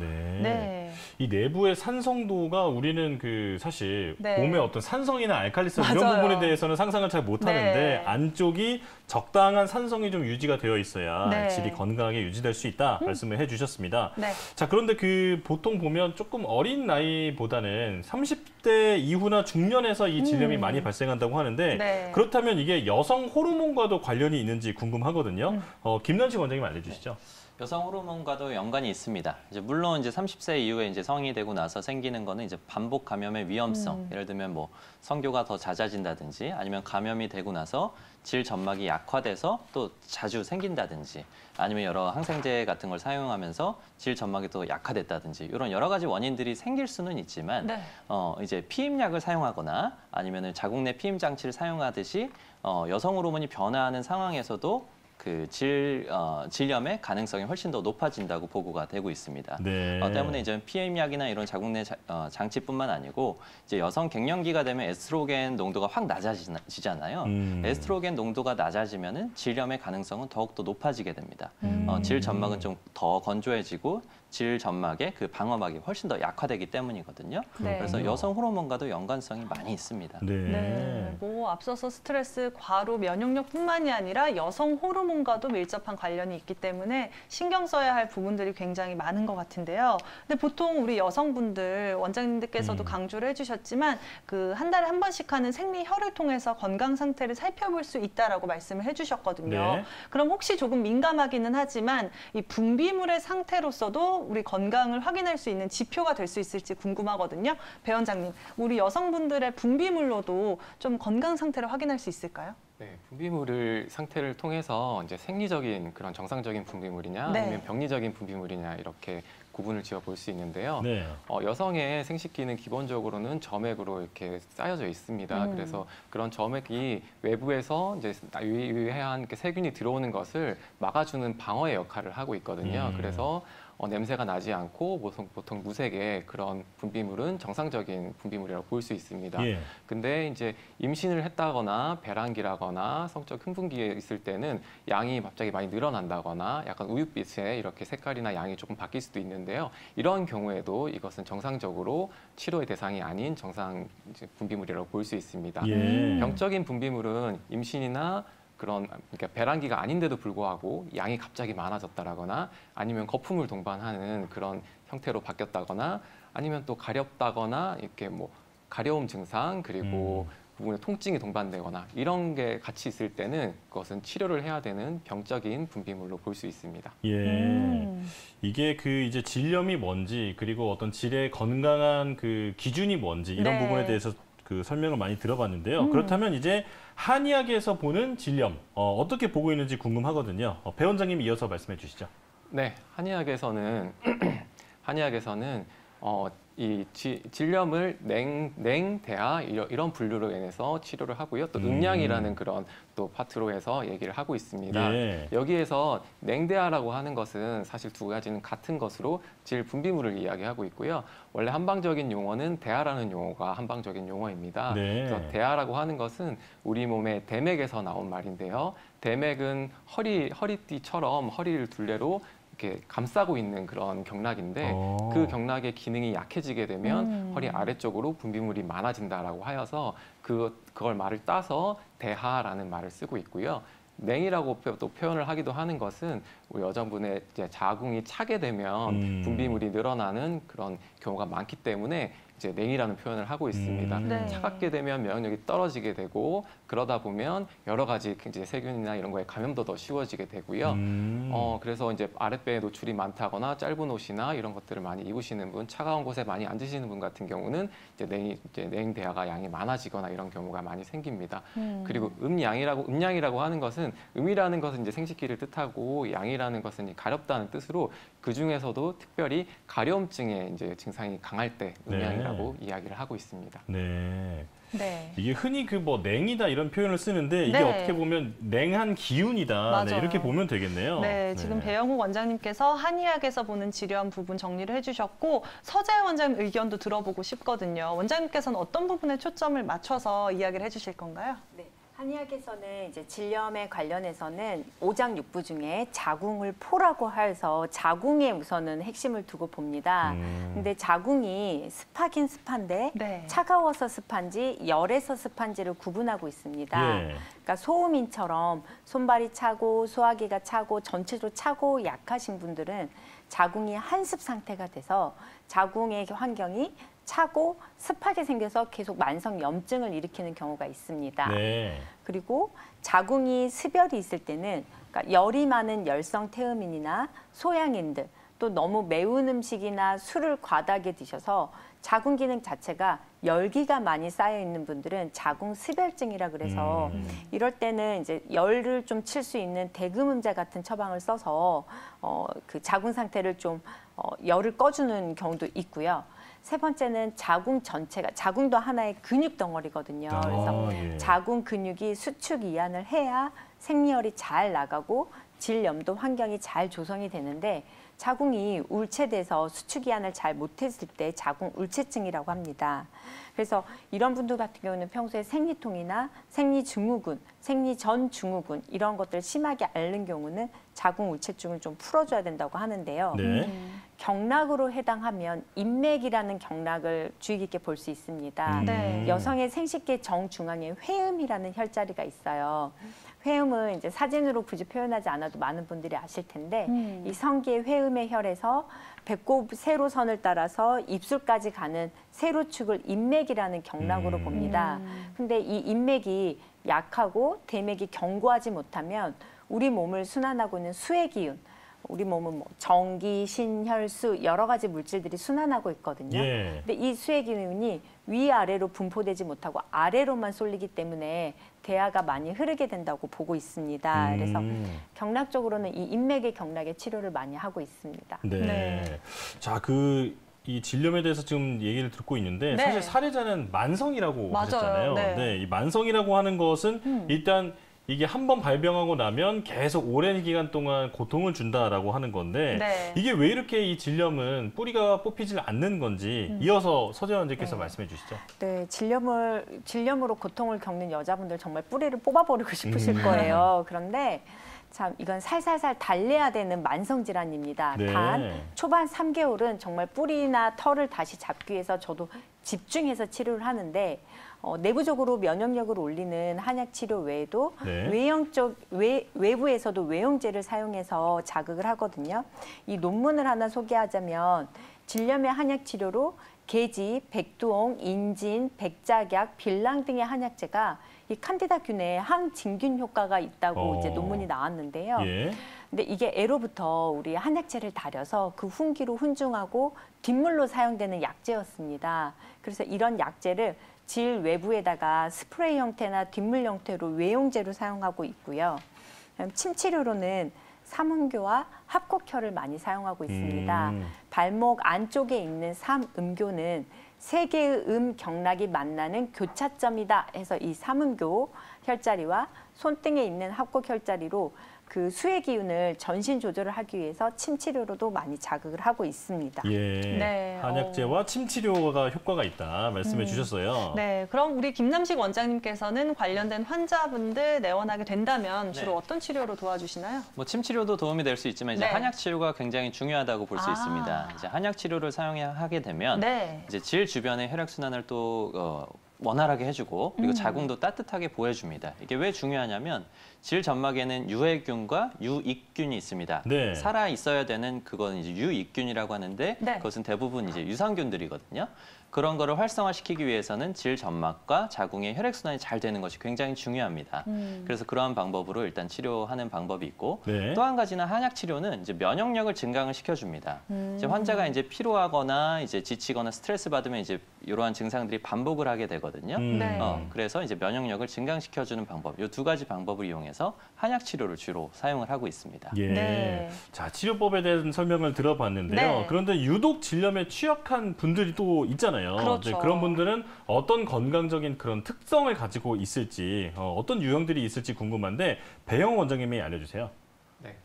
이 내부의 산성도가 우리는 사실 몸의 어떤 산성이나 알칼리성 이런 부분에 대해서는 상상을 잘 못하는데 안쪽이 적당한 산성이 좀 유지가 되어 있어야 질이 건강하게 유지될 수 있다 말씀을 해주셨습니다. 자, 그런데 보통 보면 조금 어린 나이보다는 30대 이후나 중년에서 이 질염이 많이 발생한다고 하는데 그렇다면 이게 여성 호르몬과도 관련이 있는지 궁금하거든요. 김남식 원장님 알려주시죠. 여성 호르몬과도 연관이 있습니다. 물론 30세 이후에 이제 성인이 되고 나서 생기는 거는 이제 반복 감염의 위험성, 예를 들면 뭐 성교가 더 잦아진다든지 아니면 감염이 되고 나서 질 점막이 약화돼서 또 자주 생긴다든지 아니면 여러 항생제 같은 걸 사용하면서 질 점막이 또 약화됐다든지 이런 여러 가지 원인들이 생길 수는 있지만 이제 피임약을 사용하거나 아니면 자궁 내 피임 장치를 사용하듯이 여성 호르몬이 변화하는 상황에서도 그 질염의 가능성이 훨씬 더 높아진다고 보고가 되고 있습니다. 네. 때문에 이제 PM약이나 이런 자궁 내 장치뿐만 아니고 이제 여성 갱년기가 되면 에스트로겐 농도가 확 낮아지잖아요. 에스트로겐 농도가 낮아지면은 질염의 가능성은 더욱더 높아지게 됩니다. 질 점막은 좀 더 건조해지고 질 점막의 그 방어막이 훨씬 더 약화되기 때문이거든요. 네. 그래서 여성 호르몬과도 연관성이 많이 있습니다. 네. 네, 뭐 앞서서 스트레스, 과로, 면역력뿐만이 아니라 여성 호르몬과도 밀접한 관련이 있기 때문에 신경 써야 할 부분들이 굉장히 많은 것 같은데요. 근데 보통 우리 여성분들 원장님들께서도 강조를 해주셨지만 그 한 달에 한 번씩 하는 생리혈을 통해서 건강 상태를 살펴볼 수 있다라고 말씀을 해주셨거든요. 네. 그럼 혹시 조금 민감하기는 하지만 이 분비물의 상태로서도 우리 건강을 확인할 수 있는 지표가 될 수 있을지 궁금하거든요. 배 원장님, 우리 여성분들의 분비물로도 좀 건강 상태를 확인할 수 있을까요? 네, 분비물을 상태를 통해서 이제 생리적인 그런 정상적인 분비물이냐 네. 아니면 병리적인 분비물이냐 이렇게 구분을 지어 볼 수 있는데요. 네. 여성의 생식기는 기본적으로는 점액으로 이렇게 쌓여져 있습니다. 그래서 그런 점액이 외부에서 이제 유해한 세균이 들어오는 것을 막아주는 방어의 역할을 하고 있거든요. 그래서 냄새가 나지 않고 보통 무색의 그런 분비물은 정상적인 분비물이라고 볼 수 있습니다. 예. 근데 이제 임신을 했다거나 배란기라거나 성적 흥분기에 있을 때는 양이 갑자기 많이 늘어난다거나 약간 우윳빛에 이렇게 색깔이나 양이 조금 바뀔 수도 있는데요. 이런 경우에도 이것은 정상적으로 치료의 대상이 아닌 정상 분비물이라고 볼 수 있습니다. 예. 병적인 분비물은 임신이나 그러니까 배란기가 아닌데도 불구하고 양이 갑자기 많아졌다라거나 아니면 거품을 동반하는 그런 형태로 바뀌었다거나 아니면 또 가렵다거나 이렇게 뭐 가려움 증상 그리고 부분에 통증이 동반되거나 이런 게 같이 있을 때는 그것은 치료를 해야 되는 병적인 분비물로 볼 수 있습니다. 예. 이게 그 이제 질염이 뭔지 그리고 어떤 질의 건강한 그 기준이 뭔지 이런 네. 부분에 대해서 그 설명을 많이 들어봤는데요. 그렇다면 이제 한의학에서 보는 질염 어떻게 보고 있는지 궁금하거든요. 배 원장님 이어서 말씀해 주시죠. 네, 한의학에서는 이 질염을 냉대하 이런 분류로 인해서 치료를 하고요. 또 음양이라는 그런 또 파트로 해서 얘기를 하고 있습니다. 예. 여기에서 냉대하라고 하는 것은 사실 두 가지는 같은 것으로 질 분비물을 이야기하고 있고요. 원래 한방적인 용어는 대하라는 용어가 한방적인 용어입니다. 네. 그래서 대하라고 하는 것은 우리 몸의 대맥에서 나온 말인데요. 대맥은 허리띠처럼 허리를 둘레로 이렇게 감싸고 있는 그런 경락인데 그 경락의 기능이 약해지게 되면 허리 아래쪽으로 분비물이 많아진다라고 하여서 그걸 말을 따서 대하라는 말을 쓰고 있고요. 냉이라고 또 표현을 하기도 하는 것은 우리 여성분의 이제 자궁이 차게 되면 분비물이 늘어나는 그런 경우가 많기 때문에 이제 냉이라는 표현을 하고 있습니다. 네. 차갑게 되면 면역력이 떨어지게 되고 그러다 보면 여러 가지 이제 세균이나 이런 거에 감염도 더 쉬워지게 되고요. 그래서 이제 아랫배에 노출이 많다거나 짧은 옷이나 이런 것들을 많이 입으시는 분, 차가운 곳에 많이 앉으시는 분 같은 경우는 이제 냉대하가 양이 많아지거나 이런 경우가 많이 생깁니다. 그리고 음양이라고 하는 것은 음이라는 것은 이제 생식기를 뜻하고 양이라는 것은 가렵다는 뜻으로 그 중에서도 특별히 가려움증의 이제 증상이 강할 때 음양이라고 이야기를 하고 있습니다. 네. 네. 이게 흔히 그 뭐 냉이다 이런 표현을 쓰는데 이게 네. 어떻게 보면 냉한 기운이다. 맞아요. 네, 이렇게 보면 되겠네요. 네, 지금 배영욱 원장님께서 한의학에서 보는 질염 부분 정리를 해주셨고 서재 원장님 의견도 들어보고 싶거든요. 원장님께서는 어떤 부분에 초점을 맞춰서 이야기를 해주실 건가요? 네. 한의학에서는 이제 질염에 관련해서는 오장육부 중에 자궁을 포라고 해서 자궁에 우선은 핵심을 두고 봅니다. 근데 자궁이 습하긴 습한데 네. 차가워서 습한지 열에서 습한지를 구분하고 있습니다. 예. 그러니까 소음인처럼 손발이 차고 소화기가 차고 전체적으로 차고 약하신 분들은 자궁이 한습 상태가 돼서 자궁의 환경이 차고 습하게 생겨서 계속 만성 염증을 일으키는 경우가 있습니다. 네. 그리고 자궁이 습열이 있을 때는 그러니까 열이 많은 열성 태음인이나 소양인들 또 너무 매운 음식이나 술을 과다하게 드셔서 자궁 기능 자체가 열기가 많이 쌓여 있는 분들은 자궁 습열증이라 그래서 이럴 때는 이제 열을 좀 칠 수 있는 대금음제 같은 처방을 써서 그 자궁 상태를 좀 열을 꺼주는 경우도 있고요. 세 번째는 자궁 전체가, 자궁도 하나의 근육 덩어리거든요. 그래서 예. 자궁 근육이 수축 이완을 해야 생리혈이 잘 나가고 질염도 환경이 잘 조성이 되는데, 자궁이 울체돼서 수축 이완을 잘 못했을 때 자궁 울체증이라고 합니다. 그래서 이런 분들 같은 경우는 평소에 생리통이나 생리증후군, 생리전 증후군 이런 것들 심하게 앓는 경우는 자궁 울체증을 좀 풀어줘야 된다고 하는데요. 네. 경락으로 해당하면 인맥이라는 경락을 주의 깊게 볼 수 있습니다. 네. 여성의 생식계 정중앙에 회음이라는 혈자리가 있어요. 회음은 이제 사진으로 굳이 표현하지 않아도 많은 분들이 아실 텐데 이 성기의 회음의 혈에서 배꼽 세로선을 따라서 입술까지 가는 세로축을 인맥이라는 경락으로 봅니다. 근데 이 인맥이 약하고 대맥이 견고하지 못하면 우리 몸을 순환하고 있는 수의 기운, 우리 몸은 뭐 전기, 신혈수 여러 가지 물질들이 순환하고 있거든요. 예. 근데 이 수의 기운이 위아래로 분포되지 못하고 아래로만 쏠리기 때문에 대하가 많이 흐르게 된다고 보고 있습니다. 그래서 경락적으로는 이 인맥의 경락의 치료를 많이 하고 있습니다. 네. 네. 자, 이 질염에 대해서 지금 얘기를 듣고 있는데 네. 사실 사례자는 만성이라고 맞아요. 하셨잖아요. 네. 이 만성이라고 하는 것은 일단 이게 한 번 발병하고 나면 계속 오랜 기간 동안 고통을 준다라고 하는 건데 네. 이게 왜 이렇게 이 질염은 뿌리가 뽑히질 않는 건지 이어서 서재원 원장님께서 말씀해 주시죠. 네, 질염으로 고통을 겪는 여자분들 정말 뿌리를 뽑아버리고 싶으실 거예요. 그런데 참 이건 살살살 달래야 되는 만성 질환입니다. 네. 단 초반 3개월은 정말 뿌리나 털을 다시 잡기 위해서 저도 집중해서 치료를 하는데 내부적으로 면역력을 올리는 한약 치료 외에도 네. 외부에서도 외용제를 사용해서 자극을 하거든요. 이 논문을 하나 소개하자면 질염의 한약 치료로 계지, 백두홍, 인진, 백작약, 빌랑 등의 한약재가 이 칸디다균에 항진균 효과가 있다고 이제 논문이 나왔는데요. 예. 근데 이게 애로부터 우리 한약재를 달여서 그 훈기로 훈중하고 뒷물로 사용되는 약재였습니다. 그래서 이런 약재를 질 외부에다가 스프레이 형태나 뒷물 형태로 외용제로 사용하고 있고요. 침 치료로는 삼음교와 합곡혈을 많이 사용하고 있습니다. 발목 안쪽에 있는 삼음교는 세 개의 경락이 만나는 교차점이다 해서 이 삼음교 혈자리와 손등에 있는 합곡 혈자리로 그 수의 기운을 전신 조절을 하기 위해서 침 치료로도 많이 자극을 하고 있습니다. 예. 네. 한약재와 침 치료가 효과가 있다 말씀해 주셨어요. 네, 그럼 우리 김남식 원장님께서는 관련된 환자분들 내원하게 된다면 주로 네. 어떤 치료로 도와주시나요? 뭐 침 치료도 도움이 될 수 있지만 이제 네. 한약 치료가 굉장히 중요하다고 볼 수 있습니다. 이제 한약 치료를 사용하게 되면 네. 이제 질 주변의 혈액 순환을 또 원활하게 해주고 그리고 자궁도 따뜻하게 보여줍니다. 이게 왜 중요하냐면 질 점막에는 유해균과 유익균이 있습니다. 네. 살아 있어야 되는 그거는 이제 유익균이라고 하는데 네. 그것은 대부분 이제 유산균들이거든요. 그런 거를 활성화시키기 위해서는 질 점막과 자궁의 혈액 순환이 잘 되는 것이 굉장히 중요합니다. 그래서 그러한 방법으로 일단 치료하는 방법이 있고 네. 또 한 가지는 한약 치료는 이제 면역력을 증강을 시켜줍니다. 이제 환자가 이제 피로하거나 이제 지치거나 스트레스 받으면 이제 이러한 증상들이 반복을 하게 되거든요. 네. 그래서 이제 면역력을 증강시켜주는 방법, 이 두 가지 방법을 이용해서 한약 치료를 주로 사용을 하고 있습니다. 예. 네. 자, 치료법에 대한 설명을 들어봤는데요. 네. 그런데 유독 질염에 취약한 분들이 또 있잖아요. 그렇죠. 네, 그런 분들은 어떤 건강적인 그런 특성을 가지고 있을지, 어떤 유형들이 있을지 궁금한데 배영 원장님이 알려주세요. 네.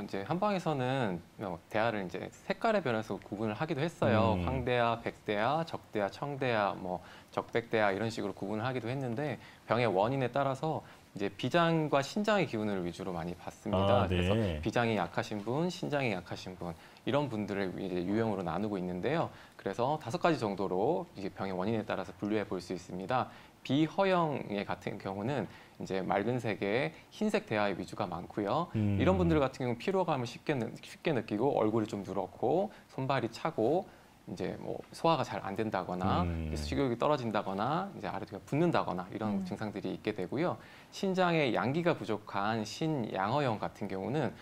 이제 한방에서는 대하를 이제 색깔의 변에서 구분을 하기도 했어요. 황대하, 백대하, 적대하, 청대하, 뭐 적백대하 이런 식으로 구분을 하기도 했는데 병의 원인에 따라서 이제 비장과 신장의 기운을 위주로 많이 봤습니다. 아, 네. 그래서 비장이 약하신 분, 신장이 약하신 분 이런 분들을 이제 유형으로 나누고 있는데요. 그래서 5가지 정도로 이제 병의 원인에 따라서 분류해 볼 수 있습니다. 비허영의 같은 경우는 이제 맑은 색의 흰색 대하의 위주가 많고요. 이런 분들 같은 경우는 피로감을 쉽게 느끼고 얼굴이 좀 누렇고 손발이 차고 이제 뭐 소화가 잘 안 된다거나 식욕이 떨어진다거나 이제 아래쪽에 붓는다거나 이런 증상들이 있게 되고요. 신장에 양기가 부족한 신양어형 같은 경우는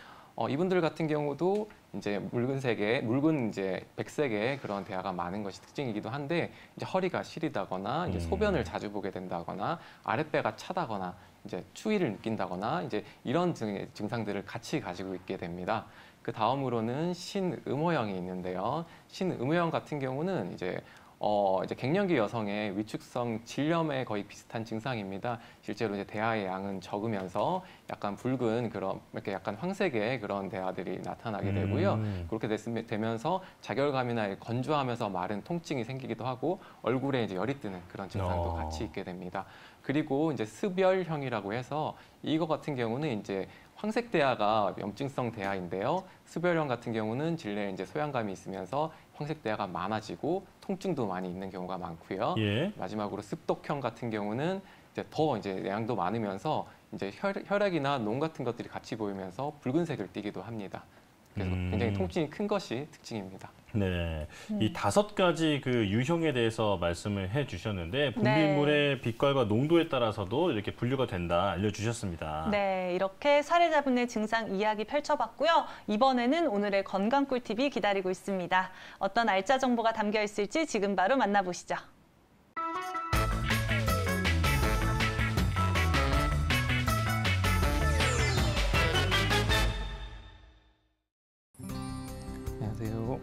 이분들 같은 경우도 이제 묽은 이제 백색의 그런 대하가 많은 것이 특징이기도 한데 이제 허리가 시리다거나 이제 소변을 자주 보게 된다거나 아랫배가 차다거나 이제 추위를 느낀다거나 이제 이런 등의 증상들을 같이 가지고 있게 됩니다. 그 다음으로는 신음호형이 있는데요. 신음호형 같은 경우는 이제 갱년기 여성의 위축성 질염에 거의 비슷한 증상입니다. 실제로 이제 대하의 양은 적으면서 약간 붉은 그런 이렇게 약간 황색의 그런 대하들이 나타나게 되고요. 그렇게 되면서 자결감이나 건조하면서 마른 통증이 생기기도 하고 얼굴에 이제 열이 뜨는 그런 증상도 같이 있게 됩니다. 그리고 이제 습열형이라고 해서 이거 같은 경우는 이제 황색 대하가 염증성 대하인데요. 습열형 같은 경우는 질내에 이제 소양감이 있으면서 황색 대하가 많아지고 통증도 많이 있는 경우가 많고요. 예. 마지막으로 습독형 같은 경우는 이제 더 이제 양도 많으면서 이제 혈액이나 농 같은 것들이 같이 보이면서 붉은색을 띠기도 합니다. 그래서 굉장히 통증이 큰 것이 특징입니다. 네, 이 5가지 그 유형에 대해서 말씀을 해주셨는데 분비물의 빛깔과 농도에 따라서도 이렇게 분류가 된다 알려주셨습니다. 네, 이렇게 사례자분의 증상 이야기 펼쳐봤고요. 이번에는 오늘의 건강 꿀팁이 기다리고 있습니다. 어떤 알짜 정보가 담겨 있을지 지금 바로 만나보시죠. 안녕하세요.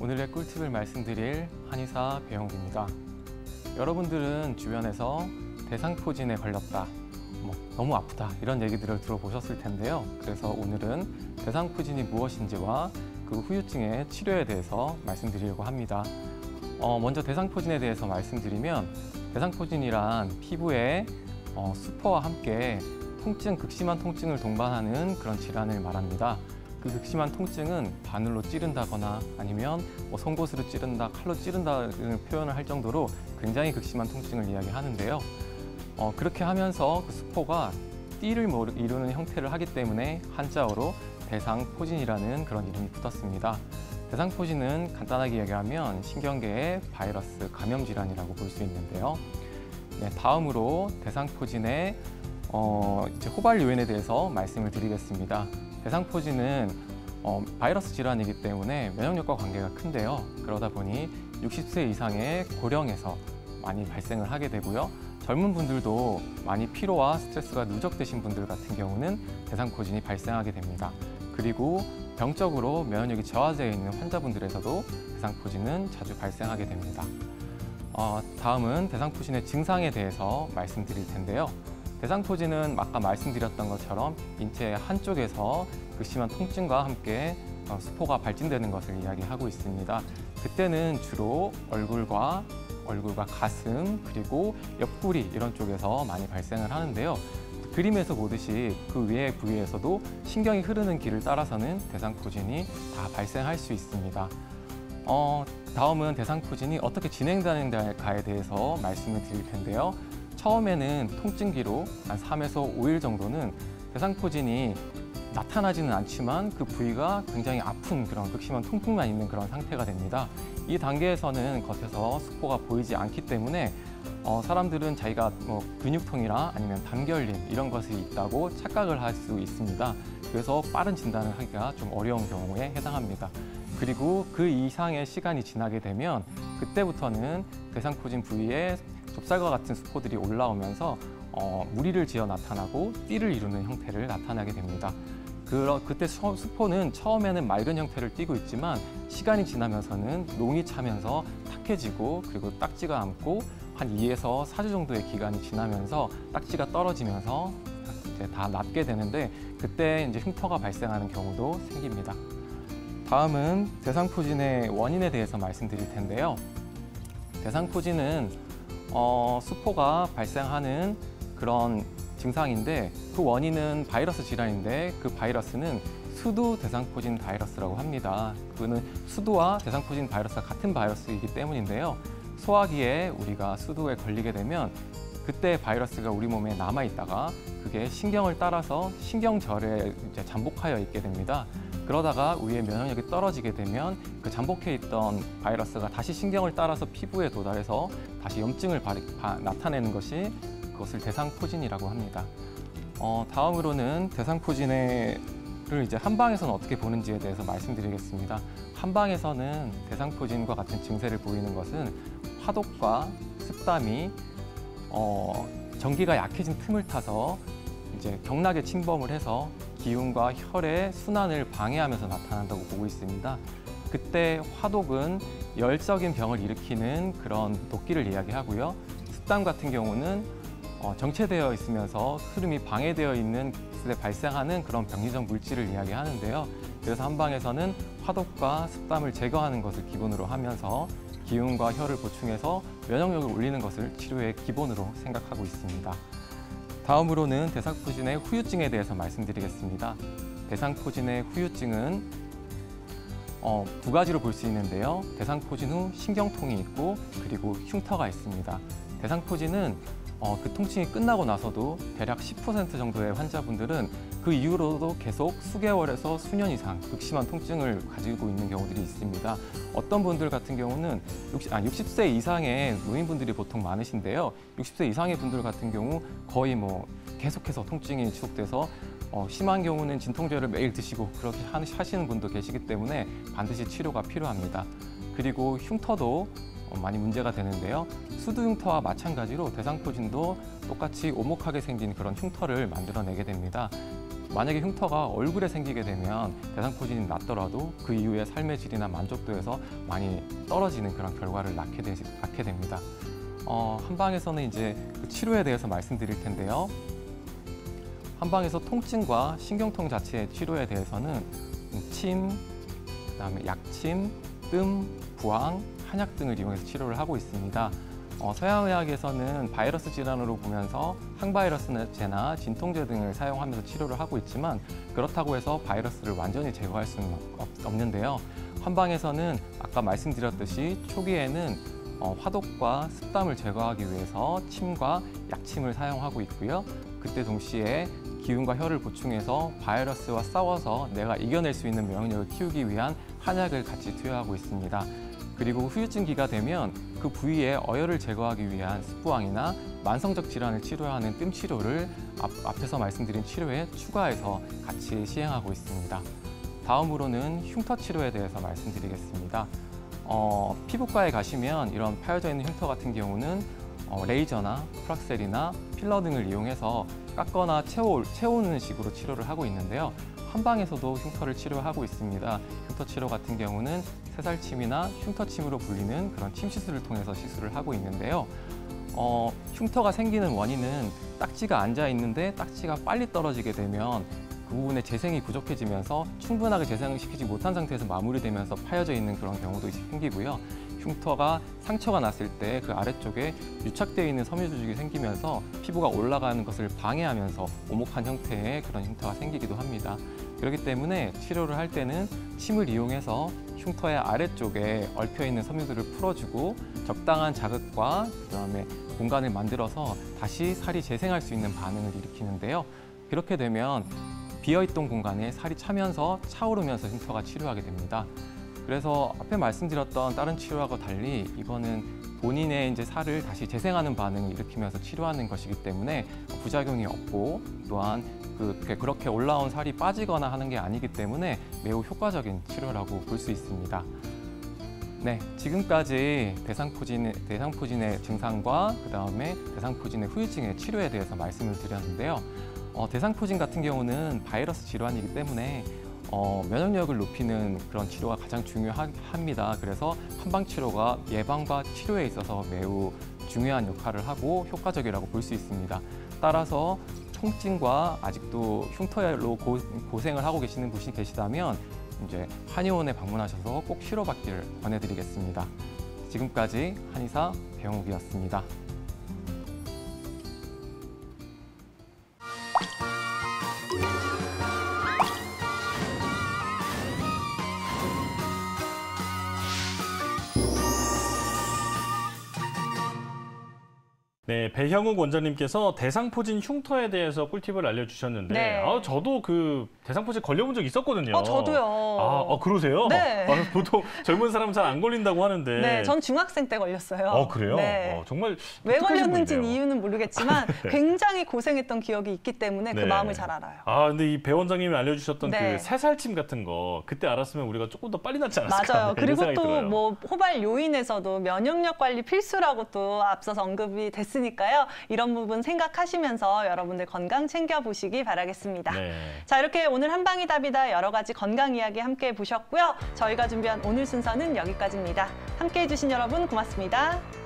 오늘의 꿀팁을 말씀드릴 한의사 배영구입니다. 여러분들은 주변에서 대상포진에 걸렸다, 너무 아프다 이런 얘기들을 들어보셨을 텐데요. 그래서 오늘은 대상포진이 무엇인지와 그 후유증의 치료에 대해서 말씀드리려고 합니다. 먼저 대상포진에 대해서 말씀드리면 대상포진이란 피부에 수포와 함께 극심한 통증을 동반하는 그런 질환을 말합니다. 그 극심한 통증은 바늘로 찌른다거나 아니면 송곳으로 찌른다, 칼로 찌른다는 표현을 할 정도로 굉장히 극심한 통증을 이야기하는데요. 그렇게 하면서 그 수포가 띠를 이루는 형태를 하기 때문에 한자어로 대상포진이라는 그런 이름이 붙었습니다. 대상포진은 간단하게 얘기하면 신경계의 바이러스 감염 질환이라고 볼 수 있는데요. 네, 다음으로 대상포진의 이제 호발 요인에 대해서 말씀을 드리겠습니다. 대상포진은 바이러스 질환이기 때문에 면역력과 관계가 큰데요. 그러다 보니 60세 이상의 고령에서 많이 발생을 하게 되고요. 젊은 분들도 많이 피로와 스트레스가 누적되신 분들 같은 경우는 대상포진이 발생하게 됩니다. 그리고 병적으로 면역력이 저하되어 있는 환자분들에서도 대상포진은 자주 발생하게 됩니다. 다음은 대상포진의 증상에 대해서 말씀드릴 텐데요. 대상포진은 아까 말씀드렸던 것처럼 인체 한쪽에서 극심한 통증과 함께 수포가 발진되는 것을 이야기하고 있습니다. 그때는 주로 얼굴과 가슴 그리고 옆구리 이런 쪽에서 많이 발생을 하는데요. 그림에서 보듯이 그 외의 부위에서도 신경이 흐르는 길을 따라서는 대상포진이 다 발생할 수 있습니다. 다음은 대상포진이 어떻게 진행되는가에 대해서 말씀을 드릴 텐데요. 처음에는 통증기로 한 3에서 5일 정도는 대상포진이 나타나지는 않지만 그 부위가 굉장히 아픈 그런 극심한 통증만 있는 그런 상태가 됩니다. 이 단계에서는 겉에서 수포가 보이지 않기 때문에 사람들은 자기가 근육통이나 아니면 단결림 이런 것이 있다고 착각을 할 수 있습니다. 그래서 빠른 진단을 하기가 좀 어려운 경우에 해당합니다. 그리고 그 이상의 시간이 지나게 되면 그때부터는 대상포진 부위에 좁쌀과 같은 수포들이 올라오면서 무리를 지어 나타나고 띠를 이루는 형태를 나타나게 됩니다. 그때 수포는 처음에는 맑은 형태를 띠고 있지만 시간이 지나면서는 농이 차면서 탁해지고 그리고 딱지가 않고 한 2에서 4주 정도의 기간이 지나면서 딱지가 떨어지면서 이제 다 낫게 되는데 그때 이제 흉터가 발생하는 경우도 생깁니다. 다음은 대상포진의 원인에 대해서 말씀드릴 텐데요. 대상포진은 수포가 발생하는 그런 증상인데 그 원인은 바이러스 질환인데 그 바이러스는 수두 대상포진 바이러스라고 합니다. 그거는 수두와 대상포진 바이러스가 같은 바이러스이기 때문인데요. 소화기에 우리가 수두에 걸리게 되면 그때 바이러스가 우리 몸에 남아 있다가 그게 신경을 따라서 신경절에 이제 잠복하여 있게 됩니다. 그러다가 우리의 면역력이 떨어지게 되면 그 잠복해 있던 바이러스가 다시 신경을 따라서 피부에 도달해서 다시 염증을 나타내는 것이 그것을 대상포진이라고 합니다. 다음으로는 대상포진을 이제 한방에서는 어떻게 보는지에 대해서 말씀드리겠습니다. 한방에서는 대상포진과 같은 증세를 보이는 것은 화독과 습담이 전기가 약해진 틈을 타서 이제 경락에 침범을 해서 기운과 혈의 순환을 방해하면서 나타난다고 보고 있습니다. 그때 화독은 열적인 병을 일으키는 그런 독기를 이야기하고요. 습담 같은 경우는 정체되어 있으면서 흐름이 방해되어 있는 때 발생하는 그런 병리적 물질을 이야기하는데요. 그래서 한방에서는 화독과 습담을 제거하는 것을 기본으로 하면서 기운과 혈을 보충해서 면역력을 올리는 것을 치료의 기본으로 생각하고 있습니다. 다음으로는 대상포진의 후유증에 대해서 말씀드리겠습니다. 대상포진의 후유증은 두 가지로 볼 수 있는데요. 대상포진 후 신경통이 있고 그리고 흉터가 있습니다. 대상포진은 그 통증이 끝나고 나서도 대략 10% 정도의 환자분들은 그 이후로도 계속 수개월에서 수년 이상 극심한 통증을 가지고 있는 경우들이 있습니다. 어떤 분들 같은 경우는 60세 이상의 노인분들이 보통 많으신데요. 60세 이상의 분들 같은 경우 거의 계속해서 통증이 지속돼서 심한 경우는 진통제를 매일 드시고 그렇게 하시는 분도 계시기 때문에 반드시 치료가 필요합니다. 그리고 흉터도 많이 문제가 되는데요. 수두 흉터와 마찬가지로 대상포진도 똑같이 오목하게 생긴 그런 흉터를 만들어내게 됩니다. 만약에 흉터가 얼굴에 생기게 되면 대상포진이 낫더라도 그 이후에 삶의 질이나 만족도에서 많이 떨어지는 그런 결과를 낳게 됩니다. 한방에서는 이제 그 치료에 대해서 말씀드릴 텐데요. 한방에서 통증과 신경통 자체의 치료에 대해서는 침, 그다음에 약침, 뜸, 부항, 한약 등을 이용해서 치료를 하고 있습니다. 서양의학에서는 바이러스 질환으로 보면서 항바이러스제나 진통제 등을 사용하면서 치료를 하고 있지만 그렇다고 해서 바이러스를 완전히 제거할 수는 없는데요. 한방에서는 아까 말씀드렸듯이 초기에는 화독과 습담을 제거하기 위해서 침과 약침을 사용하고 있고요. 그때 동시에 기운과 혈을 보충해서 바이러스와 싸워서 내가 이겨낼 수 있는 면역력을 키우기 위한 한약을 같이 투여하고 있습니다. 그리고 후유증기가 되면 그 부위에 어혈을 제거하기 위한 습부항이나 만성적 질환을 치료하는 뜸 치료를 앞에서 말씀드린 치료에 추가해서 같이 시행하고 있습니다. 다음으로는 흉터 치료에 대해서 말씀드리겠습니다. 피부과에 가시면 이런 파여져 있는 흉터 같은 경우는 레이저나 프락셀이나 필러 등을 이용해서 깎거나 채우는 식으로 치료를 하고 있는데요. 한방에서도 흉터를 치료하고 있습니다. 흉터 치료 같은 경우는 새살침이나 흉터침으로 불리는 그런 침 시술을 통해서 시술을 하고 있는데요. 흉터가 생기는 원인은 딱지가 앉아 있는데 딱지가 빨리 떨어지게 되면 그 부분에 재생이 부족해지면서 충분하게 재생을 시키지 못한 상태에서 마무리되면서 파여져 있는 그런 경우도 생기고요. 흉터가 상처가 났을 때 그 아래쪽에 유착되어 있는 섬유조직이 생기면서 피부가 올라가는 것을 방해하면서 오목한 형태의 그런 흉터가 생기기도 합니다. 그렇기 때문에 치료를 할 때는 침을 이용해서 흉터의 아래쪽에 얽혀있는 섬유들을 풀어주고 적당한 자극과 그다음에 공간을 만들어서 다시 살이 재생할 수 있는 반응을 일으키는데요. 그렇게 되면 비어있던 공간에 살이 차면서 차오르면서 흉터가 치료하게 됩니다. 그래서 앞에 말씀드렸던 다른 치료하고 달리 이거는 본인의 이제 살을 다시 재생하는 반응을 일으키면서 치료하는 것이기 때문에 부작용이 없고 또한 그렇게 올라온 살이 빠지거나 하는 게 아니기 때문에 매우 효과적인 치료라고 볼 수 있습니다. 네, 지금까지 대상포진의 증상과 그다음에 대상포진의 후유증의 치료에 대해서 말씀을 드렸는데요. 대상포진 같은 경우는 바이러스 질환이기 때문에 면역력을 높이는 그런 치료가 가장 중요합니다. 그래서 한방 치료가 예방과 치료에 있어서 매우 중요한 역할을 하고 효과적이라고 볼 수 있습니다. 따라서 통증과 아직도 흉터로 고생을 하고 계시는 분이 계시다면 이제 한의원에 방문하셔서 꼭 치료받기를 권해드리겠습니다. 지금까지 한의사 배영욱이었습니다. 네, 배형욱 원장님께서 대상포진 흉터에 대해서 꿀팁을 알려주셨는데 네. 저도 그 대상포진 걸려본 적 있었거든요. 저도요. 그러세요? 네. 보통 젊은 사람 잘 안 걸린다고 하는데. 네, 전 중학생 때 걸렸어요. 그래요? 네. 정말 왜 걸렸는지는 보이네요. 이유는 모르겠지만 네. 굉장히 고생했던 기억이 있기 때문에 네. 그 마음을 잘 알아요. 근데 이 배 원장님이 알려주셨던 네. 그 새살침 같은 거 그때 알았으면 우리가 조금 더 빨리 낫지 않았을까. 맞아요. 이런 그리고 생각이 또 들어요. 뭐 호발 요인에서도 면역력 관리 필수라고 또 앞서서 언급이 됐으니까 있으니까요. 이런 부분 생각하시면서 여러분들 건강 챙겨보시기 바라겠습니다. 네. 자, 이렇게 오늘 한방이 답이다 여러 가지 건강 이야기 함께 보셨고요. 저희가 준비한 오늘 순서는 여기까지입니다. 함께해 주신 여러분 고맙습니다.